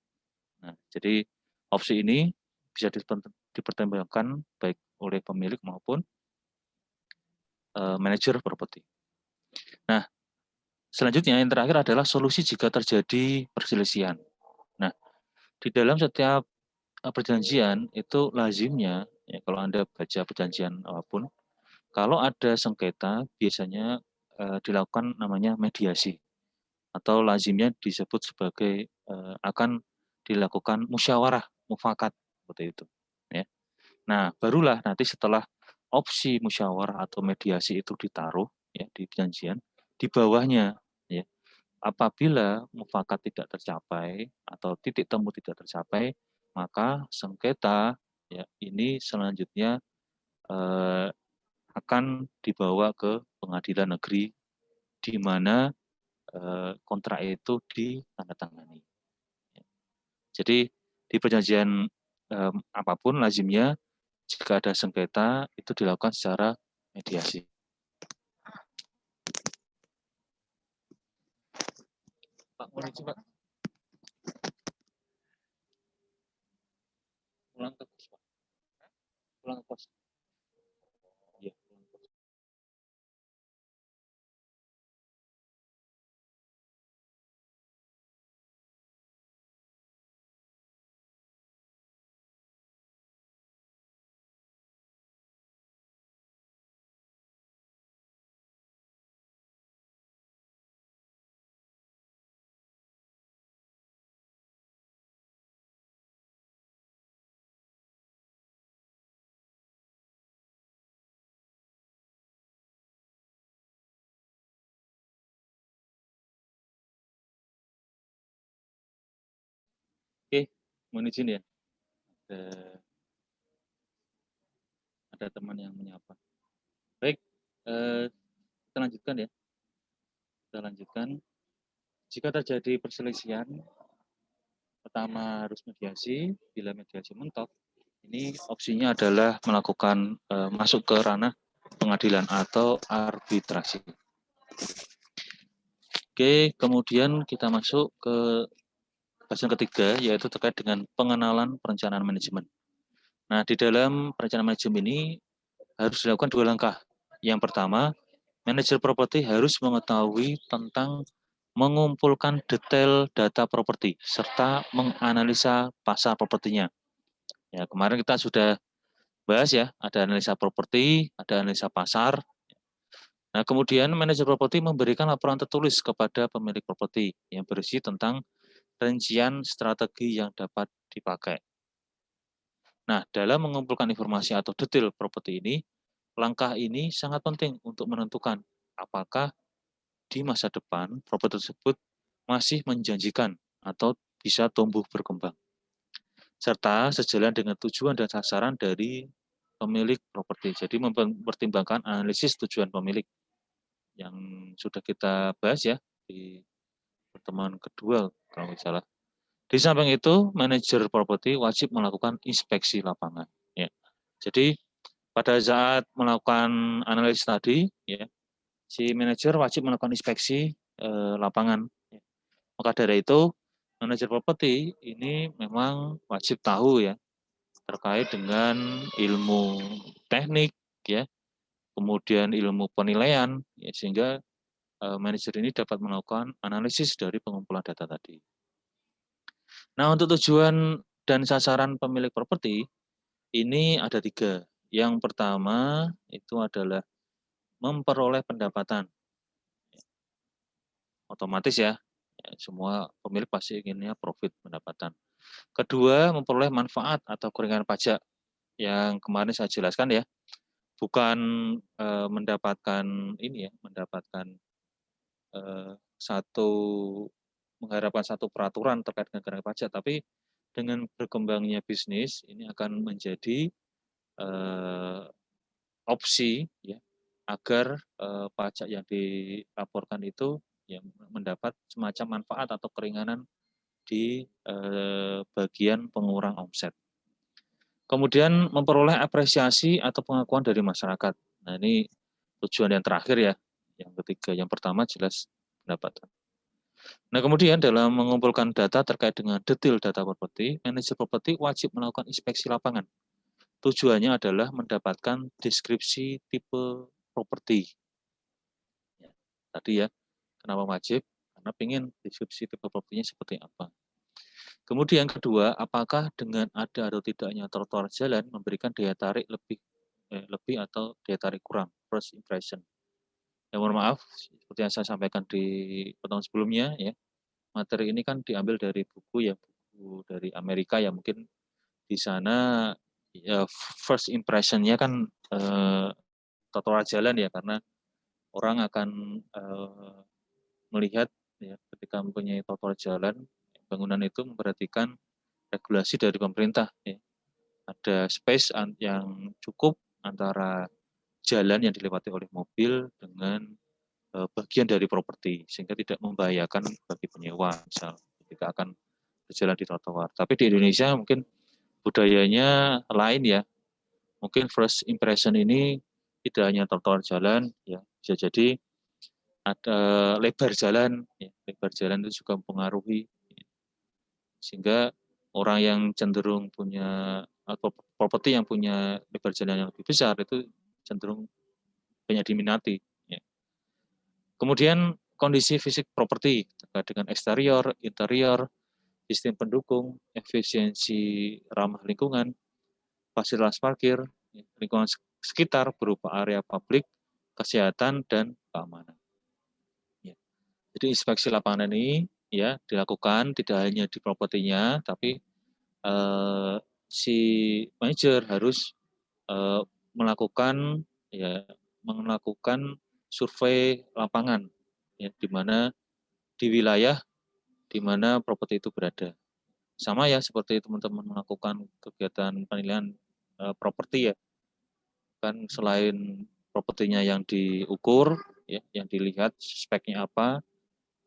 Speaker 1: Nah, jadi opsi ini bisa dipertimbangkan baik oleh pemilik maupun manajer properti. Nah, selanjutnya yang terakhir adalah solusi jika terjadi perselisihan. Nah, di dalam setiap perjanjian itu lazimnya, ya, kalau Anda baca perjanjian apapun, kalau ada sengketa biasanya dilakukan namanya mediasi atau lazimnya disebut sebagai akan dilakukan musyawarah mufakat seperti itu, ya. Nah, barulah nanti setelah opsi musyawarah atau mediasi itu ditaruh, ya, di perjanjian, di bawahnya, ya, apabila mufakat tidak tercapai atau titik temu tidak tercapai, maka sengketa, ya, ini selanjutnya akan dibawa ke pengadilan negeri di mana kontrak itu ditandatangani. Jadi di perjanjian apapun lazimnya jika ada sengketa itu dilakukan secara mediasi. Pak, mau Pak. Pulang ke pos, Pak. Pulang ke pos. Iya. Mohon izin ya. Ada teman yang menyapa. Baik, kita lanjutkan ya. Kita lanjutkan. Jika terjadi perselisihan, pertama harus mediasi. Bila mediasi mentok, ini opsinya adalah melakukan masuk ke ranah pengadilan atau arbitrasi. Oke, kemudian kita masuk ke bahasan ketiga, yaitu terkait dengan pengenalan perencanaan manajemen. Nah, di dalam perencanaan manajemen ini harus dilakukan 2 langkah. Yang pertama, manajer properti harus mengetahui tentang mengumpulkan detail data properti serta menganalisa pasar propertinya. Ya, kemarin kita sudah bahas ya, ada analisa properti, ada analisa pasar. Nah, kemudian manajer properti memberikan laporan tertulis kepada pemilik properti yang berisi tentang rincian strategi yang dapat dipakai. Nah, dalam mengumpulkan informasi atau detail properti ini, langkah ini sangat penting untuk menentukan apakah di masa depan properti tersebut masih menjanjikan atau bisa tumbuh berkembang. Serta sejalan dengan tujuan dan sasaran dari pemilik properti. Jadi mempertimbangkan analisis tujuan pemilik yang sudah kita bahas ya di pertemuan kedua kalau tidak salah. Di samping itu, manajer properti wajib melakukan inspeksi lapangan. Ya. Jadi pada saat melakukan analisis tadi, ya, si manajer wajib melakukan inspeksi lapangan. Ya. Maka dari itu, manajer properti ini memang wajib tahu ya terkait dengan ilmu teknik, ya, kemudian ilmu penilaian, ya, sehingga manajer ini dapat melakukan analisis dari pengumpulan data tadi. Nah, untuk tujuan dan sasaran pemilik properti, ini ada 3. Yang pertama itu adalah memperoleh pendapatan. Otomatis ya, semua pemilik pasti inginnya profit pendapatan. Kedua, memperoleh manfaat atau keringanan pajak yang kemarin saya jelaskan ya, bukan mendapatkan ini ya, mendapatkan mengharapkan satu peraturan terkait dengan keringanan pajak, tapi dengan berkembangnya bisnis ini akan menjadi opsi ya agar pajak yang dilaporkan itu ya mendapat semacam manfaat atau keringanan di bagian pengurang omset. Kemudian memperoleh apresiasi atau pengakuan dari masyarakat. Nah, ini tujuan yang terakhir ya. Yang ketiga, yang pertama jelas pendapatan. Nah, kemudian dalam mengumpulkan data terkait dengan detail data properti, manajer properti wajib melakukan inspeksi lapangan. Tujuannya adalah mendapatkan deskripsi tipe properti. Ya, tadi ya, kenapa wajib? Karena ingin deskripsi tipe propertinya seperti apa. Kemudian kedua, apakah dengan ada atau tidaknya trotoar jalan memberikan daya tarik lebih atau daya tarik kurang, first impression. Ya, mohon maaf, seperti yang saya sampaikan di pertemuan sebelumnya, ya, materi ini kan diambil dari buku dari Amerika ya, mungkin di sana ya, first impression-nya kan trotoar jalan ya, karena orang akan melihat ya, ketika mempunyai trotoar jalan, bangunan itu memperhatikan regulasi dari pemerintah. Ya. Ada space yang cukup antara jalan yang dilewati oleh mobil dengan bagian dari properti, sehingga tidak membahayakan bagi penyewa, misal ketika akan berjalan di trotoar. Tapi di Indonesia mungkin budayanya lain ya. Mungkin first impression ini tidak hanya trotoar jalan, ya bisa jadi ada lebar jalan, ya. Lebar jalan itu juga mempengaruhi, ya. Sehingga orang yang cenderung punya atau properti yang punya lebar jalan yang lebih besar itu cenderung banyak diminati. Ya. Kemudian kondisi fisik properti terkait dengan eksterior, interior, sistem pendukung, efisiensi ramah lingkungan, fasilitas parkir, lingkungan sekitar berupa area publik, kesehatan, dan keamanan. Ya. Jadi inspeksi lapangan ini ya dilakukan tidak hanya di propertinya, tapi si manajer harus melakukan survei lapangan ya, di mana di wilayah di mana properti itu berada. Sama ya seperti teman-teman melakukan kegiatan penilaian properti ya. Kan selain propertinya yang diukur, ya, yang dilihat speknya apa,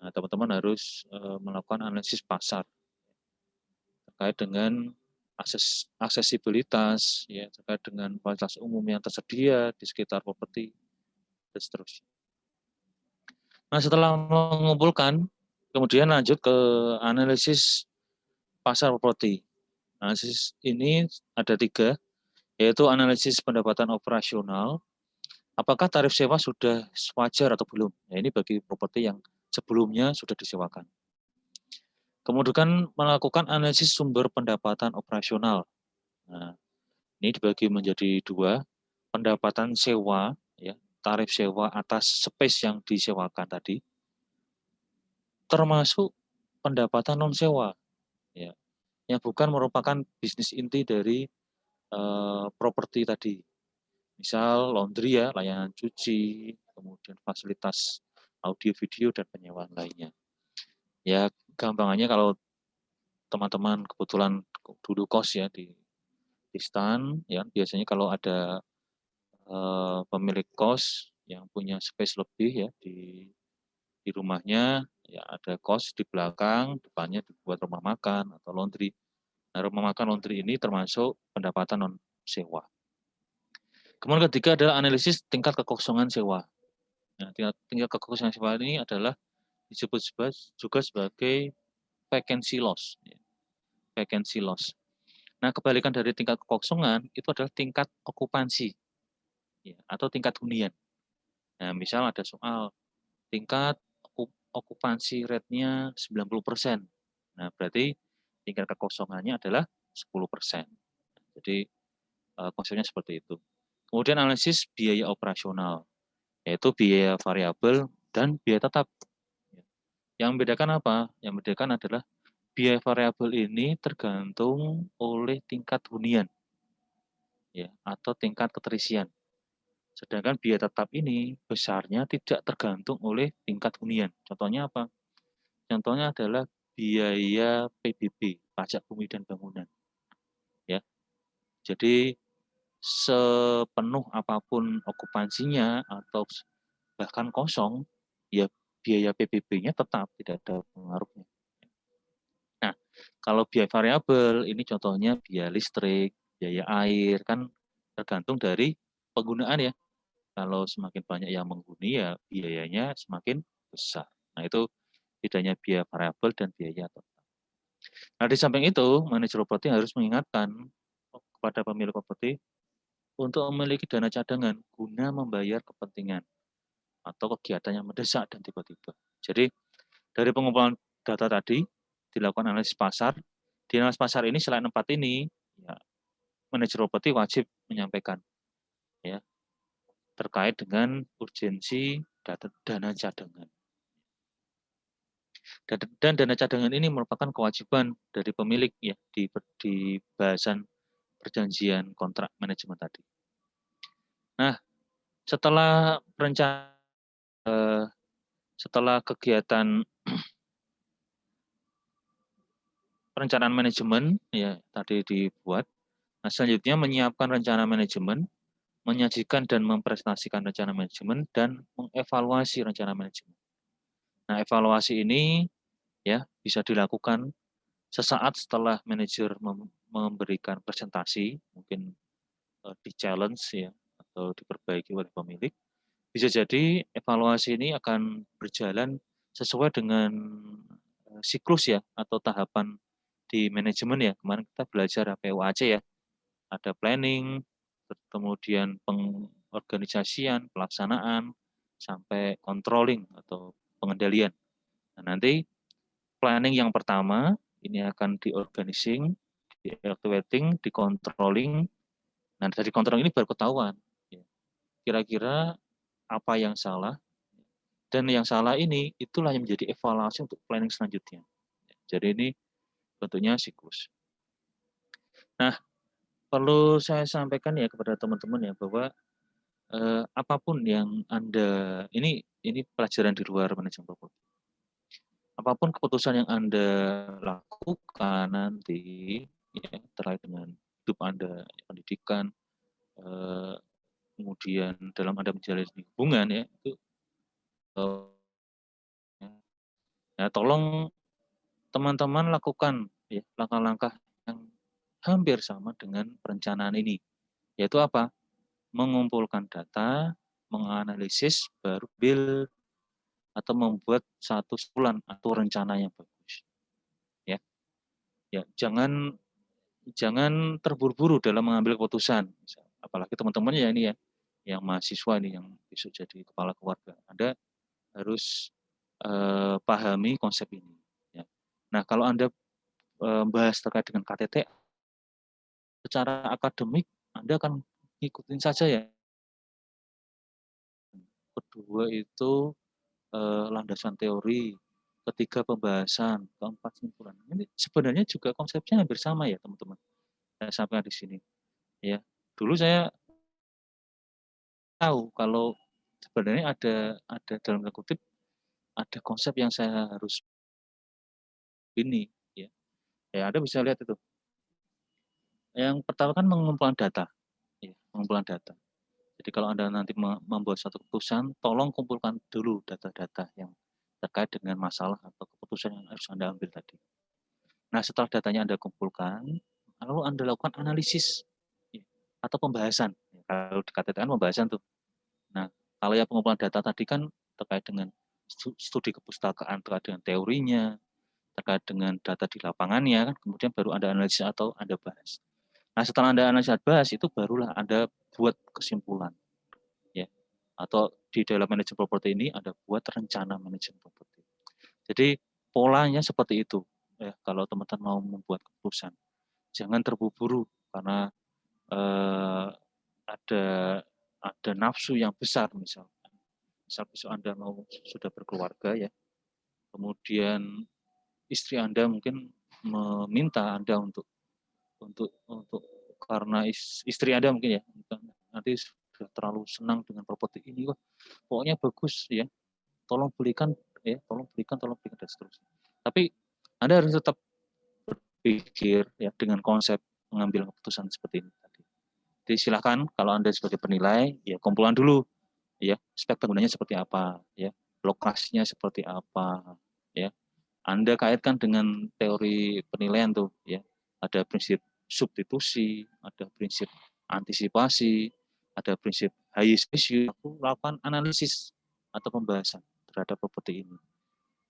Speaker 1: nah, teman-teman harus melakukan analisis pasar terkait dengan aksesibilitas, ya, terkait dengan fasilitas umum yang tersedia di sekitar properti dan seterusnya. Nah, setelah mengumpulkan, kemudian lanjut ke analisis pasar properti. Analisis ini ada 3, yaitu analisis pendapatan operasional, apakah tarif sewa sudah wajar atau belum. Nah, ini bagi properti yang sebelumnya sudah disewakan. Kemudian melakukan analisis sumber pendapatan operasional. Nah, ini dibagi menjadi 2, pendapatan sewa, ya, tarif sewa atas space yang disewakan tadi, termasuk pendapatan non sewa, ya, yang bukan merupakan bisnis inti dari properti tadi. Misal laundry ya, layanan cuci, kemudian fasilitas audio video dan penyewaan lainnya. Ya, gampangannya kalau teman-teman kebetulan duduk kos ya di stan, ya biasanya kalau ada pemilik kos yang punya space lebih ya di rumahnya, ya ada kos di belakang, depannya dibuat rumah makan atau laundry. Nah, rumah makan laundry ini termasuk pendapatan non sewa. Kemudian ketiga adalah analisis tingkat kekosongan sewa. Nah, tingkat kekosongan sewa ini adalah disebut juga sebagai vacancy loss. Vacancy loss. Nah, kebalikan dari tingkat kekosongan itu adalah tingkat okupansi, ya, atau tingkat hunian. Nah, misal ada soal tingkat okupansi rate-nya 90%. Nah, berarti tingkat kekosongannya adalah 10%. Jadi konsepnya seperti itu. Kemudian analisis biaya operasional, yaitu biaya variabel dan biaya tetap. Yang membedakan apa? Yang membedakan adalah biaya variabel ini tergantung oleh tingkat hunian, ya, atau tingkat keterisian. Sedangkan biaya tetap ini besarnya tidak tergantung oleh tingkat hunian. Contohnya apa? Contohnya adalah biaya PBB, pajak bumi dan bangunan. Ya, jadi sepenuh apapun okupansinya atau bahkan kosong, ya biaya PBB-nya tetap tidak ada pengaruhnya. Nah, kalau biaya variabel ini contohnya biaya listrik, biaya air, kan tergantung dari penggunaan ya. Kalau semakin banyak yang menghuni ya biayanya semakin besar. Nah, itu bedanya biaya variabel dan biaya tetap. Nah, di samping itu, manajer properti harus mengingatkan kepada pemilik properti untuk memiliki dana cadangan guna membayar kepentingan atau kegiatan yang mendesak dan tiba-tiba. Jadi, dari pengumpulan data tadi, dilakukan analisis pasar. Di analisis pasar ini, selain 4 ini, ya, manajer properti wajib menyampaikan ya terkait dengan urgensi dana cadangan. Dan dana cadangan ini merupakan kewajiban dari pemilik ya di bahasan perjanjian kontrak manajemen tadi. Nah, setelah setelah kegiatan perencanaan manajemen ya tadi dibuat, nah selanjutnya menyiapkan rencana manajemen, menyajikan dan mempresentasikan rencana manajemen dan mengevaluasi rencana manajemen. Nah, evaluasi ini ya bisa dilakukan sesaat setelah manajer memberikan presentasi, mungkin di challenge ya atau diperbaiki oleh pemilik. Bisa jadi evaluasi ini akan berjalan sesuai dengan siklus ya atau tahapan di manajemen ya. Kemarin kita belajar PUAC ya. Ada planning, kemudian pengorganisasian, pelaksanaan, sampai controlling atau pengendalian. Nah, nanti planning yang pertama ini akan di-organizing, di-evaluating, di-controlling. Nah, dari controlling ini baru ketahuan. Kira-kira apa yang salah, dan yang salah ini itulah yang menjadi evaluasi untuk planning selanjutnya. Jadi ini bentuknya siklus. Nah, perlu saya sampaikan ya kepada teman-teman ya bahwa apapun yang Anda ini pelajaran di luar manajemen properti. apapun keputusan yang Anda lakukan nanti ya, terkait dengan hidup Anda, pendidikan, kemudian dalam Anda menjalani hubungan ya, itu ya, tolong teman-teman lakukan ya langkah-langkah yang hampir sama dengan perencanaan ini. Yaitu apa? Mengumpulkan data, menganalisis, baru build atau membuat satu kesimpulan atau rencana yang bagus. Ya, ya jangan terburu-buru dalam mengambil keputusan. Apalagi teman-teman ya ini ya, yang mahasiswa ini yang besok jadi kepala keluarga. Anda harus pahami konsep ini. Ya. Nah, kalau Anda bahas terkait dengan KTT, secara akademik Anda akan ikutin saja ya. Kedua itu landasan teori, ketiga pembahasan, keempat simpulan. Ini sebenarnya juga konsepnya hampir sama ya teman-teman. Saya sampaikan di sini. Ya, dulu saya tahu kalau sebenarnya ada dalam tanda kutip ada konsep yang saya harus ini ya. Ya, Anda bisa lihat itu. Yang pertama kan mengumpulkan data. Ya, pengumpulan data. Jadi kalau Anda nanti membuat satu keputusan, tolong kumpulkan dulu data-data yang terkait dengan masalah atau keputusan yang harus Anda ambil tadi. Nah, setelah datanya Anda kumpulkan, lalu Anda lakukan analisis ya, atau pembahasan. Kalau di KTT kan pembahasan tuh. Nah, kalau yang pengumpulan data tadi kan terkait dengan studi kepustakaan, terkait dengan teorinya, terkait dengan data di lapangannya, kan kemudian baru Anda analisis atau Anda bahas. Nah, setelah Anda analisis bahas, itu barulah Anda buat kesimpulan. Ya. Atau di dalam manajemen properti ini Anda buat rencana manajemen properti. Jadi polanya seperti itu. Ya, kalau teman-teman mau membuat keputusan, jangan terburu-buru karena ada nafsu yang besar misalkan. Misal besok Anda mau sudah berkeluarga ya, kemudian istri Anda mungkin meminta Anda untuk karena istri Anda mungkin ya nanti sudah terlalu senang dengan properti ini kok, pokoknya bagus ya, tolong belikan ya, tolong belikan dan seterusnya. Tapi Anda harus tetap berpikir ya dengan konsep mengambil keputusan seperti ini tadi. Jadi silakan kalau Anda sebagai penilai ya kumpulan dulu ya, spek bangunannya seperti apa ya, lokasinya seperti apa ya. Anda kaitkan dengan teori penilaian tuh ya. Ada prinsip substitusi, ada prinsip antisipasi, ada prinsip highest issue. Aku lakukan analisis atau pembahasan terhadap properti ini.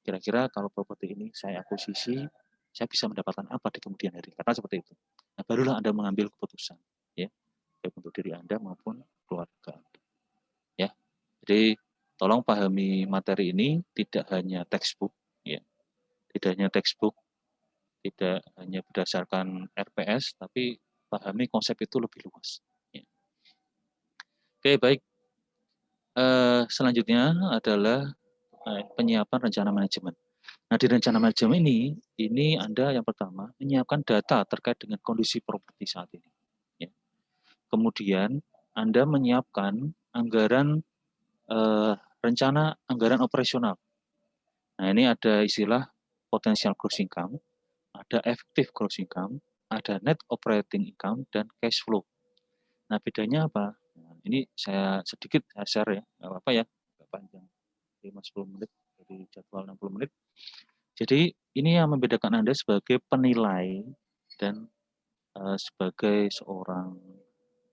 Speaker 1: Kira-kira kalau properti ini saya akuisisi, saya bisa mendapatkan apa di kemudian hari. Kata seperti itu. Nah, barulah Anda mengambil keputusan, ya, baik untuk diri Anda maupun keluarga Anda. Ya, jadi tolong pahami materi ini tidak hanya textbook, ya, tidak hanya textbook, tidak hanya berdasarkan RPS, tapi pahami konsep itu lebih luas. Ya. Oke, baik. Selanjutnya adalah penyiapan rencana manajemen. Nah, di rencana manajemen ini Anda yang pertama menyiapkan data terkait dengan kondisi properti saat ini. Ya. Kemudian Anda menyiapkan anggaran rencana anggaran operasional. Nah, ini ada istilah potential gross income, ada effective gross income, ada net operating income, dan cash flow. Nah, bedanya apa? Nah, ini saya sedikit share ya, nggak apa-apa ya, nggak panjang, 5-10 menit dari jadwal 60 menit. Jadi ini yang membedakan Anda sebagai penilai dan sebagai seorang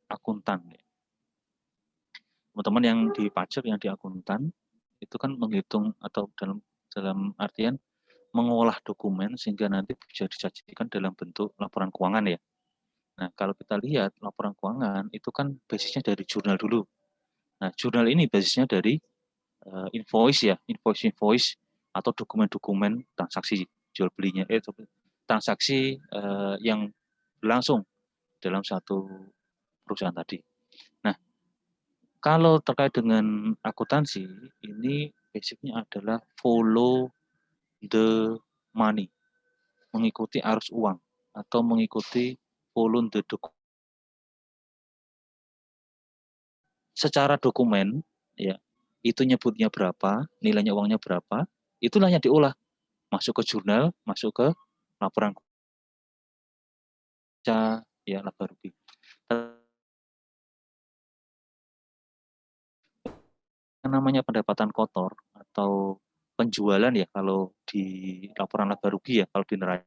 Speaker 1: akuntan. Teman-teman yang di pajak, yang di akuntan, itu kan menghitung atau dalam artian mengolah dokumen sehingga nanti bisa disajikan dalam bentuk laporan keuangan ya. Nah, kalau kita lihat laporan keuangan itu kan basisnya dari jurnal dulu. Nah, jurnal ini basisnya dari invoice ya, invoice atau dokumen-dokumen transaksi jual belinya, transaksi yang berlangsung dalam satu perusahaan tadi. Nah, kalau terkait dengan akuntansi, ini basicnya adalah follow the money, mengikuti arus uang atau mengikuti follow the document. Secara dokumen, ya, itu nyebutnya berapa, nilainya uangnya berapa, itulah yang diolah. masuk ke jurnal, masuk ke laporan kerja, ya laba rugi. Namanya pendapatan kotor atau penjualan ya kalau di laporan laba rugi ya kalau di neraca.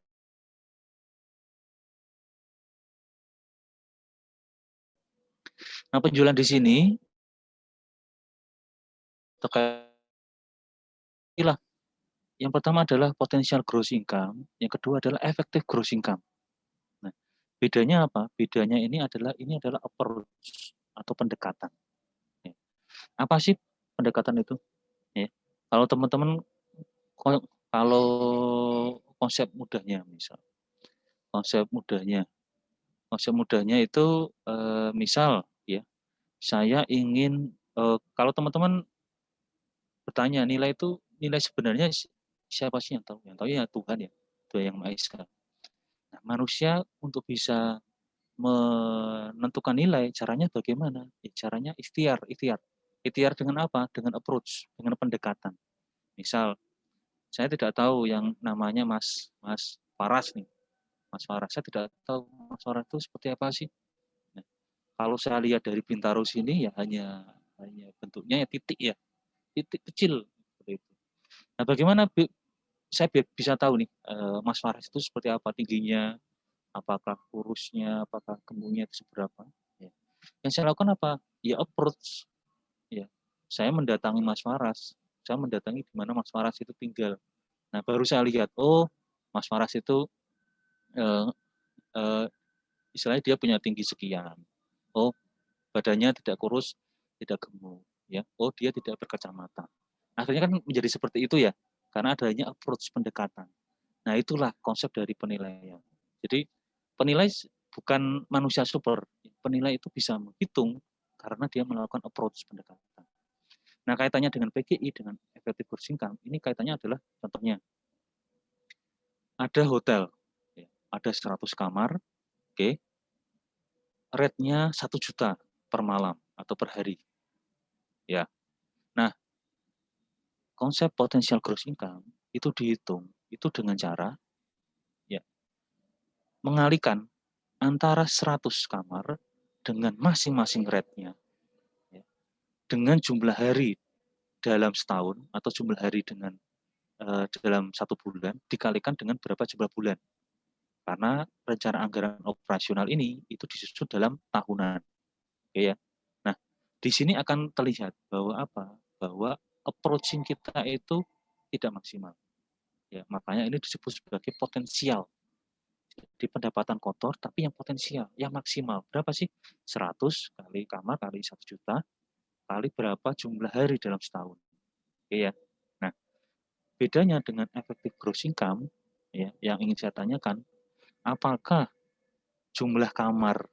Speaker 1: Nah, penjualan di sini terkait lah. Yang pertama adalah potensial gross income, yang kedua adalah efektif gross income. Nah, bedanya apa? Bedanya ini adalah approach atau pendekatan. Ya. Apa sih pendekatan itu? Ya. Kalau teman-teman kalau konsep mudahnya misal, konsep mudahnya itu misal ya, saya ingin kalau teman-teman bertanya nilai sebenarnya siapa sih yang tahu? Yang tahu ya Tuhan ya, Tuhan yang Maha Esa. Nah, manusia untuk bisa menentukan nilai, caranya bagaimana? Ya, caranya ikhtiar. Ikhtiar dengan apa? Dengan approach, dengan pendekatan. Misal, saya tidak tahu yang namanya Mas Faras nih. Mas Faras, saya tidak tahu Mas Faras itu seperti apa sih. Nah, kalau saya lihat dari Bintaro sini ya hanya bentuknya ya titik kecil seperti itu. Nah, bagaimana saya bisa tahu nih Mas Faras itu seperti apa tingginya, apakah kurusnya, apakah gemuknya itu seberapa. Ya. Yang saya lakukan apa? Ya approach. Ya. Saya mendatangi Mas Faras. Saya mendatangi di mana Mas Faras itu tinggal. Nah, baru saya lihat, oh Mas Faras itu eh, eh, istilahnya dia punya tinggi sekian. Oh, badannya tidak kurus, tidak gemuk. Ya. Oh, dia tidak berkacamata. Akhirnya kan menjadi seperti itu ya, karena adanya approach pendekatan. Nah, itulah konsep dari penilaian. Jadi, penilai bukan manusia super. Penilai itu bisa menghitung karena dia melakukan approach pendekatan. Nah, kaitannya dengan PGI, dengan efektif gross income, ini kaitannya adalah contohnya, ada hotel, ada 100 kamar, oke, rate-nya 1 juta per malam atau per hari. Ya. Nah, konsep potensial gross income itu dihitung, itu dengan cara ya mengalihkan antara 100 kamar dengan masing-masing rate-nya ya, dengan jumlah hari dalam setahun atau jumlah hari dengan dalam 1 bulan dikalikan dengan berapa jumlah bulan. Karena rencana anggaran operasional ini itu disusun dalam tahunan. Oke ya. Nah, di sini akan terlihat bahwa apa? Bahwa approaching kita itu tidak maksimal. Ya, makanya ini disebut sebagai potensial. Di pendapatan kotor tapi yang potensial, yang maksimal. Berapa sih? 100 kali kamar kali 1 juta kali berapa jumlah hari dalam setahun. Oke ya. Nah, bedanya dengan efektif gross income ya, yang ingin saya tanyakan, apakah jumlah kamar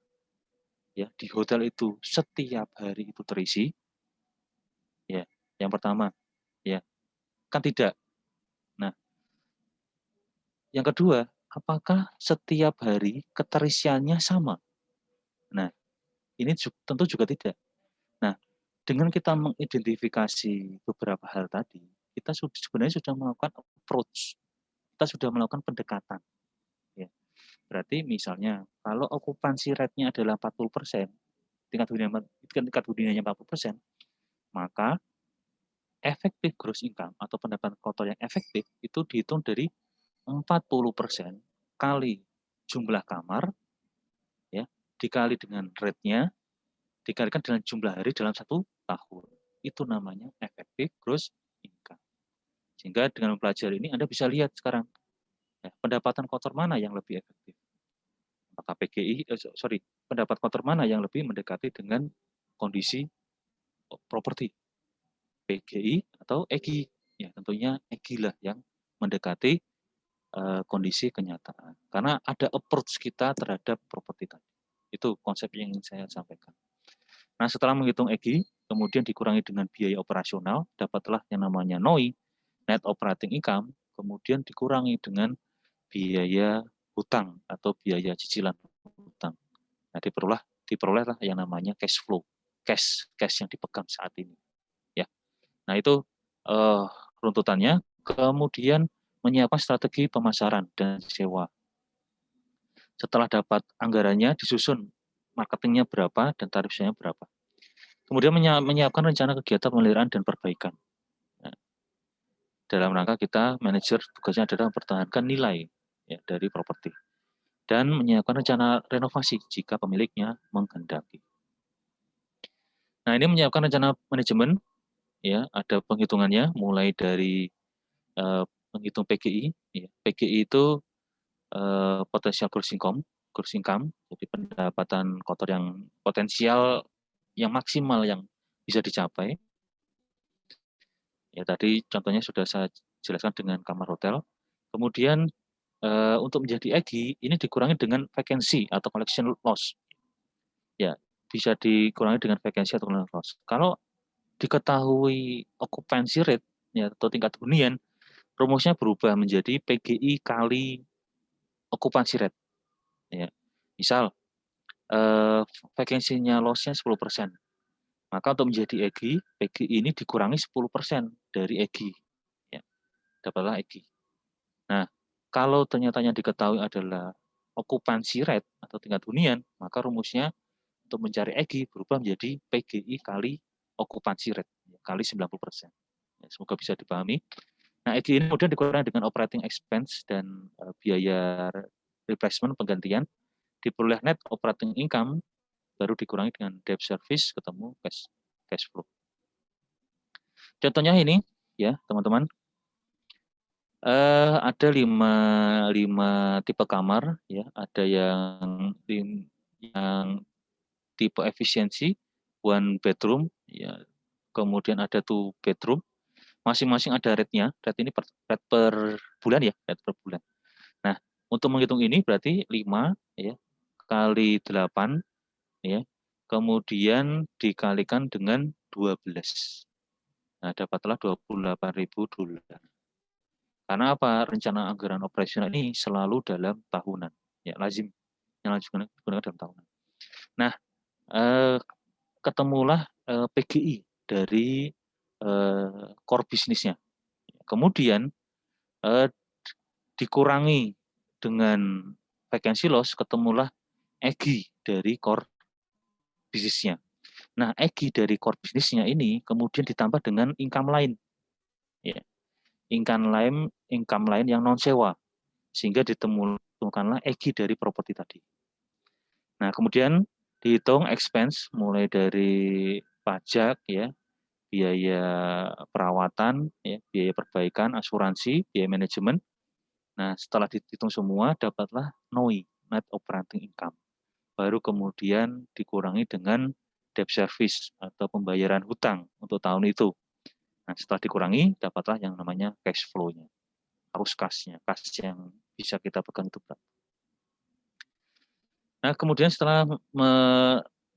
Speaker 1: ya di hotel itu setiap hari itu terisi? Ya, yang pertama ya, kan tidak. Nah, yang kedua, apakah setiap hari keterisiannya sama? Nah, ini tentu juga tidak. Nah, dengan kita mengidentifikasi beberapa hal tadi, kita sebenarnya sudah melakukan approach, kita sudah melakukan pendekatan. Ya. Berarti misalnya, kalau okupansi rate-nya adalah 40%, tingkat huniannya 40%, maka efektif gross income atau pendapatan kotor yang efektif itu dihitung dari 40% kali jumlah kamar, ya, dikali dengan rate-nya, dikalikan dengan jumlah hari dalam 1 tahun. Itu namanya efektif gross income. Sehingga dengan mempelajari ini Anda bisa lihat sekarang ya, pendapatan kotor mana yang lebih efektif. Apakah PGI, pendapat kotor mana yang lebih mendekati dengan kondisi properti. PGI atau EGI. Ya, tentunya EGI lah yang mendekati kondisi kenyataan. Karena ada approach kita terhadap properti tadi. Itu konsep yang ingin saya sampaikan. Nah, setelah menghitung EGI, kemudian dikurangi dengan biaya operasional, dapatlah yang namanya NOI, Net Operating Income, kemudian dikurangi dengan biaya hutang atau biaya cicilan hutang. Nah, diperolehlah yang namanya cash flow, cash yang dipegang saat ini. Ya. Nah, itu runtutannya. Kemudian menyiapkan strategi pemasaran dan sewa. Setelah dapat anggarannya, disusun marketingnya berapa dan tarif sewanya berapa. Kemudian menyiapkan rencana kegiatan pemeliharaan dan perbaikan. Nah, dalam rangka kita, manajer tugasnya adalah mempertahankan nilai ya, dari properti. Dan menyiapkan rencana renovasi jika pemiliknya menghendaki. Nah, ini menyiapkan rencana manajemen, ya, ada penghitungannya mulai dari menghitung PGI. Ya. PGI itu potensial gross income, jadi pendapatan kotor yang potensial yang maksimal yang bisa dicapai. Ya, tadi contohnya sudah saya jelaskan dengan kamar hotel. Kemudian untuk menjadi EGI ini dikurangi dengan vacancy atau collection loss. Ya, bisa dikurangi dengan vacancy atau collection loss. Kalau diketahui occupancy rate ya atau tingkat hunian, rumusnya berubah menjadi PGI kali occupancy rate. Ya. Misal vacancy-nya loss-nya 10%. Maka untuk menjadi EGI, PGI ini dikurangi 10% dari EGI. Ya, dapatlah EGI. Nah, kalau ternyata yang diketahui adalah occupancy rate atau tingkat hunian, maka rumusnya untuk mencari EGI berubah menjadi PGI kali occupancy rate, kali 90%. Ya, semoga bisa dipahami. Nah, EGI ini kemudian dikurangi dengan operating expense dan biaya replacement penggantian, diperoleh net operating income, baru dikurangi dengan debt service, ketemu cash flow. Contohnya ini, ya teman-teman, ada lima tipe kamar, ya, ada yang tipe efisiensi, one bedroom, ya, kemudian ada two bedroom, masing-masing ada rate-nya, rate ini rate per bulan ya, rate per bulan. Nah, untuk menghitung ini berarti 5 ya kali 8 ya, kemudian dikalikan dengan 12. Nah, dapatlah $28.000. Karena apa? Rencana anggaran operasional ini selalu dalam tahunan. Ya, lazim yang digunakan dalam tahunan. Nah, ketemulah PGI dari core bisnisnya. Kemudian dikurangi dengan vacancy loss, ketemulah EGI dari core bisnisnya. Nah, EGI dari core bisnisnya ini kemudian ditambah dengan income lain. Ya. Income lain yang non sewa, sehingga ditemukanlah EGI dari properti tadi. Nah, kemudian dihitung expense mulai dari pajak, ya, biaya perawatan, ya, biaya perbaikan, asuransi, biaya manajemen. Nah, setelah dihitung semua, dapatlah NOI, net operating income. Baru kemudian dikurangi dengan debt service atau pembayaran hutang untuk tahun itu. Nah, setelah dikurangi, dapatlah yang namanya cash flow-nya, arus kas-nya, kas yang bisa kita pegang itu berapa. Nah, kemudian setelah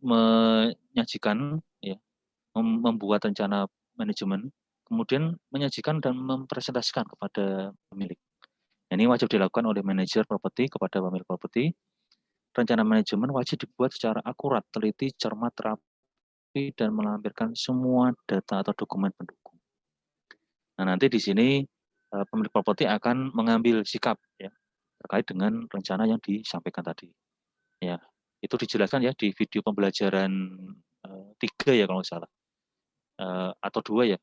Speaker 1: menyajikan, ya, membuat rencana manajemen, kemudian menyajikan dan mempresentasikan kepada pemilik. Ini wajib dilakukan oleh manajer properti kepada pemilik properti. Rencana manajemen wajib dibuat secara akurat, teliti, cermat, rapi, dan melampirkan semua data atau dokumen pendukung. Nah, nanti di sini pemilik properti akan mengambil sikap ya terkait dengan rencana yang disampaikan tadi. Ya, itu dijelaskan ya di video pembelajaran 3 ya kalau nggak salah. Atau 2 ya.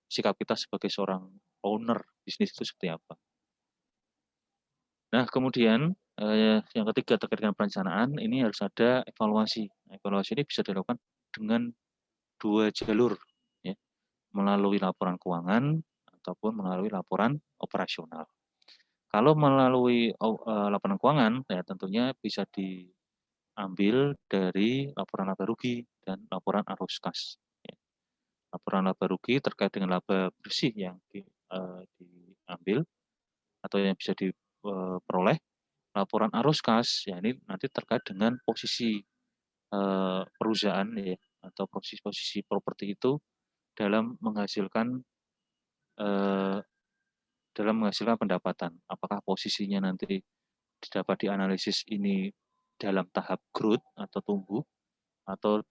Speaker 1: Sikap kita sebagai seorang owner bisnis itu seperti apa. Nah, kemudian yang ketiga terkait dengan perencanaan, ini harus ada evaluasi. Evaluasi ini bisa dilakukan dengan 2 jalur, ya, melalui laporan keuangan ataupun melalui laporan operasional. Kalau melalui laporan keuangan, ya tentunya bisa diambil dari laporan laba rugi dan laporan arus kas. Ya. Laporan laba rugi terkait dengan laba bersih yang diambil atau yang bisa diperoleh. Laporan arus kas, ya ini nanti terkait dengan posisi perusahaan ya atau posisi properti itu dalam menghasilkan pendapatan. Apakah posisinya nanti dapat dianalisis ini dalam tahap growth atau tumbuh, atau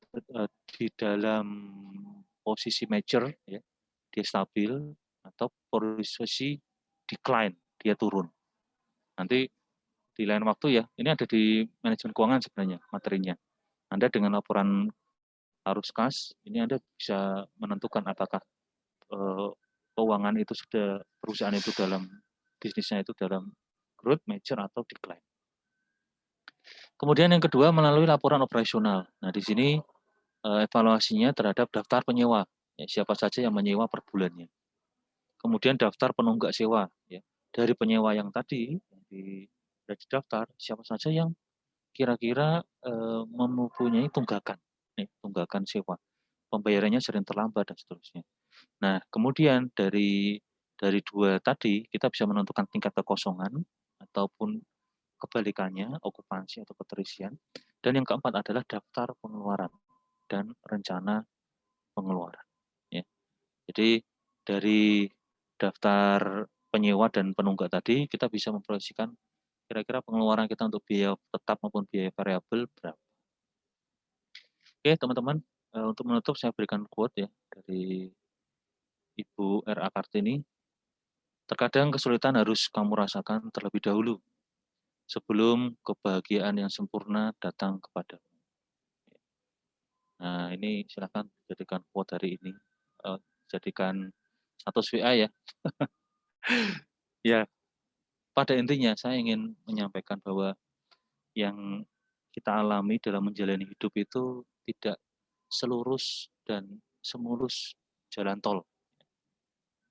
Speaker 1: di dalam posisi mature, ya, dia stabil, atau posisi decline, dia turun. Nanti di lain waktu ya, ini ada di manajemen keuangan sebenarnya materinya. Anda dengan laporan arus kas, ini Anda bisa menentukan apakah keuangan itu sudah perusahaan itu dalam bisnisnya itu dalam growth, mature atau decline. Kemudian yang kedua melalui laporan operasional. Nah di sini evaluasinya terhadap daftar penyewa, ya, siapa saja yang menyewa per bulannya. Kemudian daftar penunggak sewa, ya, dari penyewa yang tadi sudah didaftar, siapa saja yang kira-kira mempunyai tunggakan, tunggakan sewa, pembayarannya sering terlambat dan seterusnya. Nah, kemudian dari dua tadi kita bisa menentukan tingkat kekosongan ataupun kebalikannya okupansi atau keterisian. Dan yang keempat adalah daftar pengeluaran dan rencana pengeluaran. Ya. Jadi dari daftar penyewa dan penunggak tadi kita bisa memproyeksikan kira-kira pengeluaran kita untuk biaya tetap maupun biaya variabel berapa. Oke teman-teman, untuk menutup saya berikan quote ya dari Ibu R.A. Kartini. Terkadang kesulitan harus kamu rasakan terlebih dahulu sebelum kebahagiaan yang sempurna datang kepadamu. Nah, ini silakan jadikan quote hari ini. Jadikan status WA ya. Ya, pada intinya saya ingin menyampaikan bahwa yang kita alami dalam menjalani hidup itu tidak selurus dan semulus jalan tol.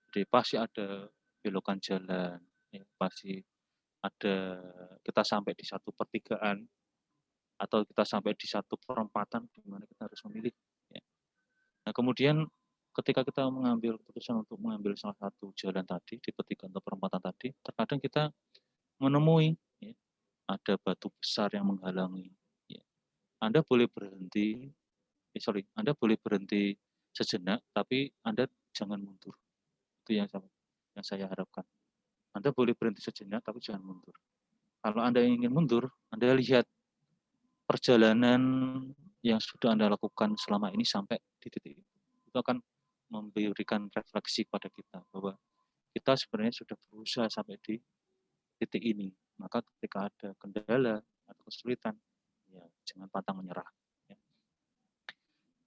Speaker 1: Jadi pasti ada belokan jalan, ya, pasti ada kita sampai di satu pertigaan atau kita sampai di satu perempatan di mana kita harus memilih. Ya. Nah kemudian ketika kita mengambil keputusan untuk mengambil salah satu jalan tadi di pertigaan atau perempatan tadi, terkadang kita menemui ya, ada batu besar yang menghalangi. Ya. Anda boleh berhenti, Anda boleh berhenti sejenak, tapi Anda jangan mundur. Itu yang saya harapkan. Anda boleh berhenti sejenak, tapi jangan mundur. Kalau Anda ingin mundur, Anda lihat perjalanan yang sudah Anda lakukan selama ini sampai di titik itu. Itu akan memberikan refleksi pada kita bahwa kita sebenarnya sudah berusaha sampai di titik ini. Maka ketika ada kendala atau kesulitan, ya jangan pantang menyerah. Ya.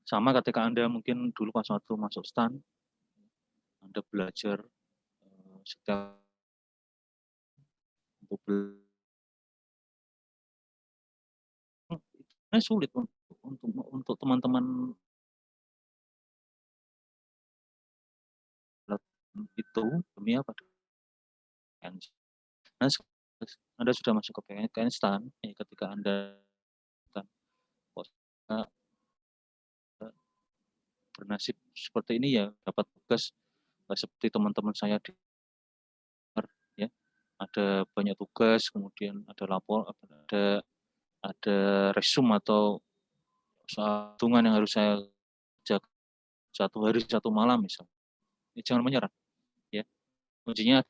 Speaker 1: Sama ketika Anda mungkin dulu pas waktu masuk STAN, Anda belajar setiap sulit untuk teman-teman itu demi apa? Nah, Anda sudah masuk ke PNStan, ya, ketika Anda bernasib seperti ini ya dapat tugas seperti teman-teman saya di ya ada banyak tugas, kemudian ada lapor, ada resume atau soal hitungan yang harus saya jaga satu hari satu malam misal. Ya, jangan menyerah ya. Kuncinya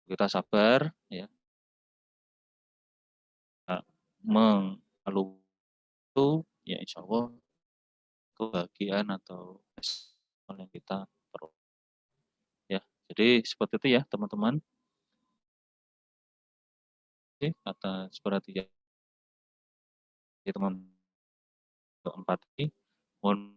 Speaker 1: kita sabar ya. Mengeluh itu ya insya Allah kebahagiaan atau yang kita perlu ya. Jadi seperti itu ya teman-teman. Atas perhatian teman-teman. Mohon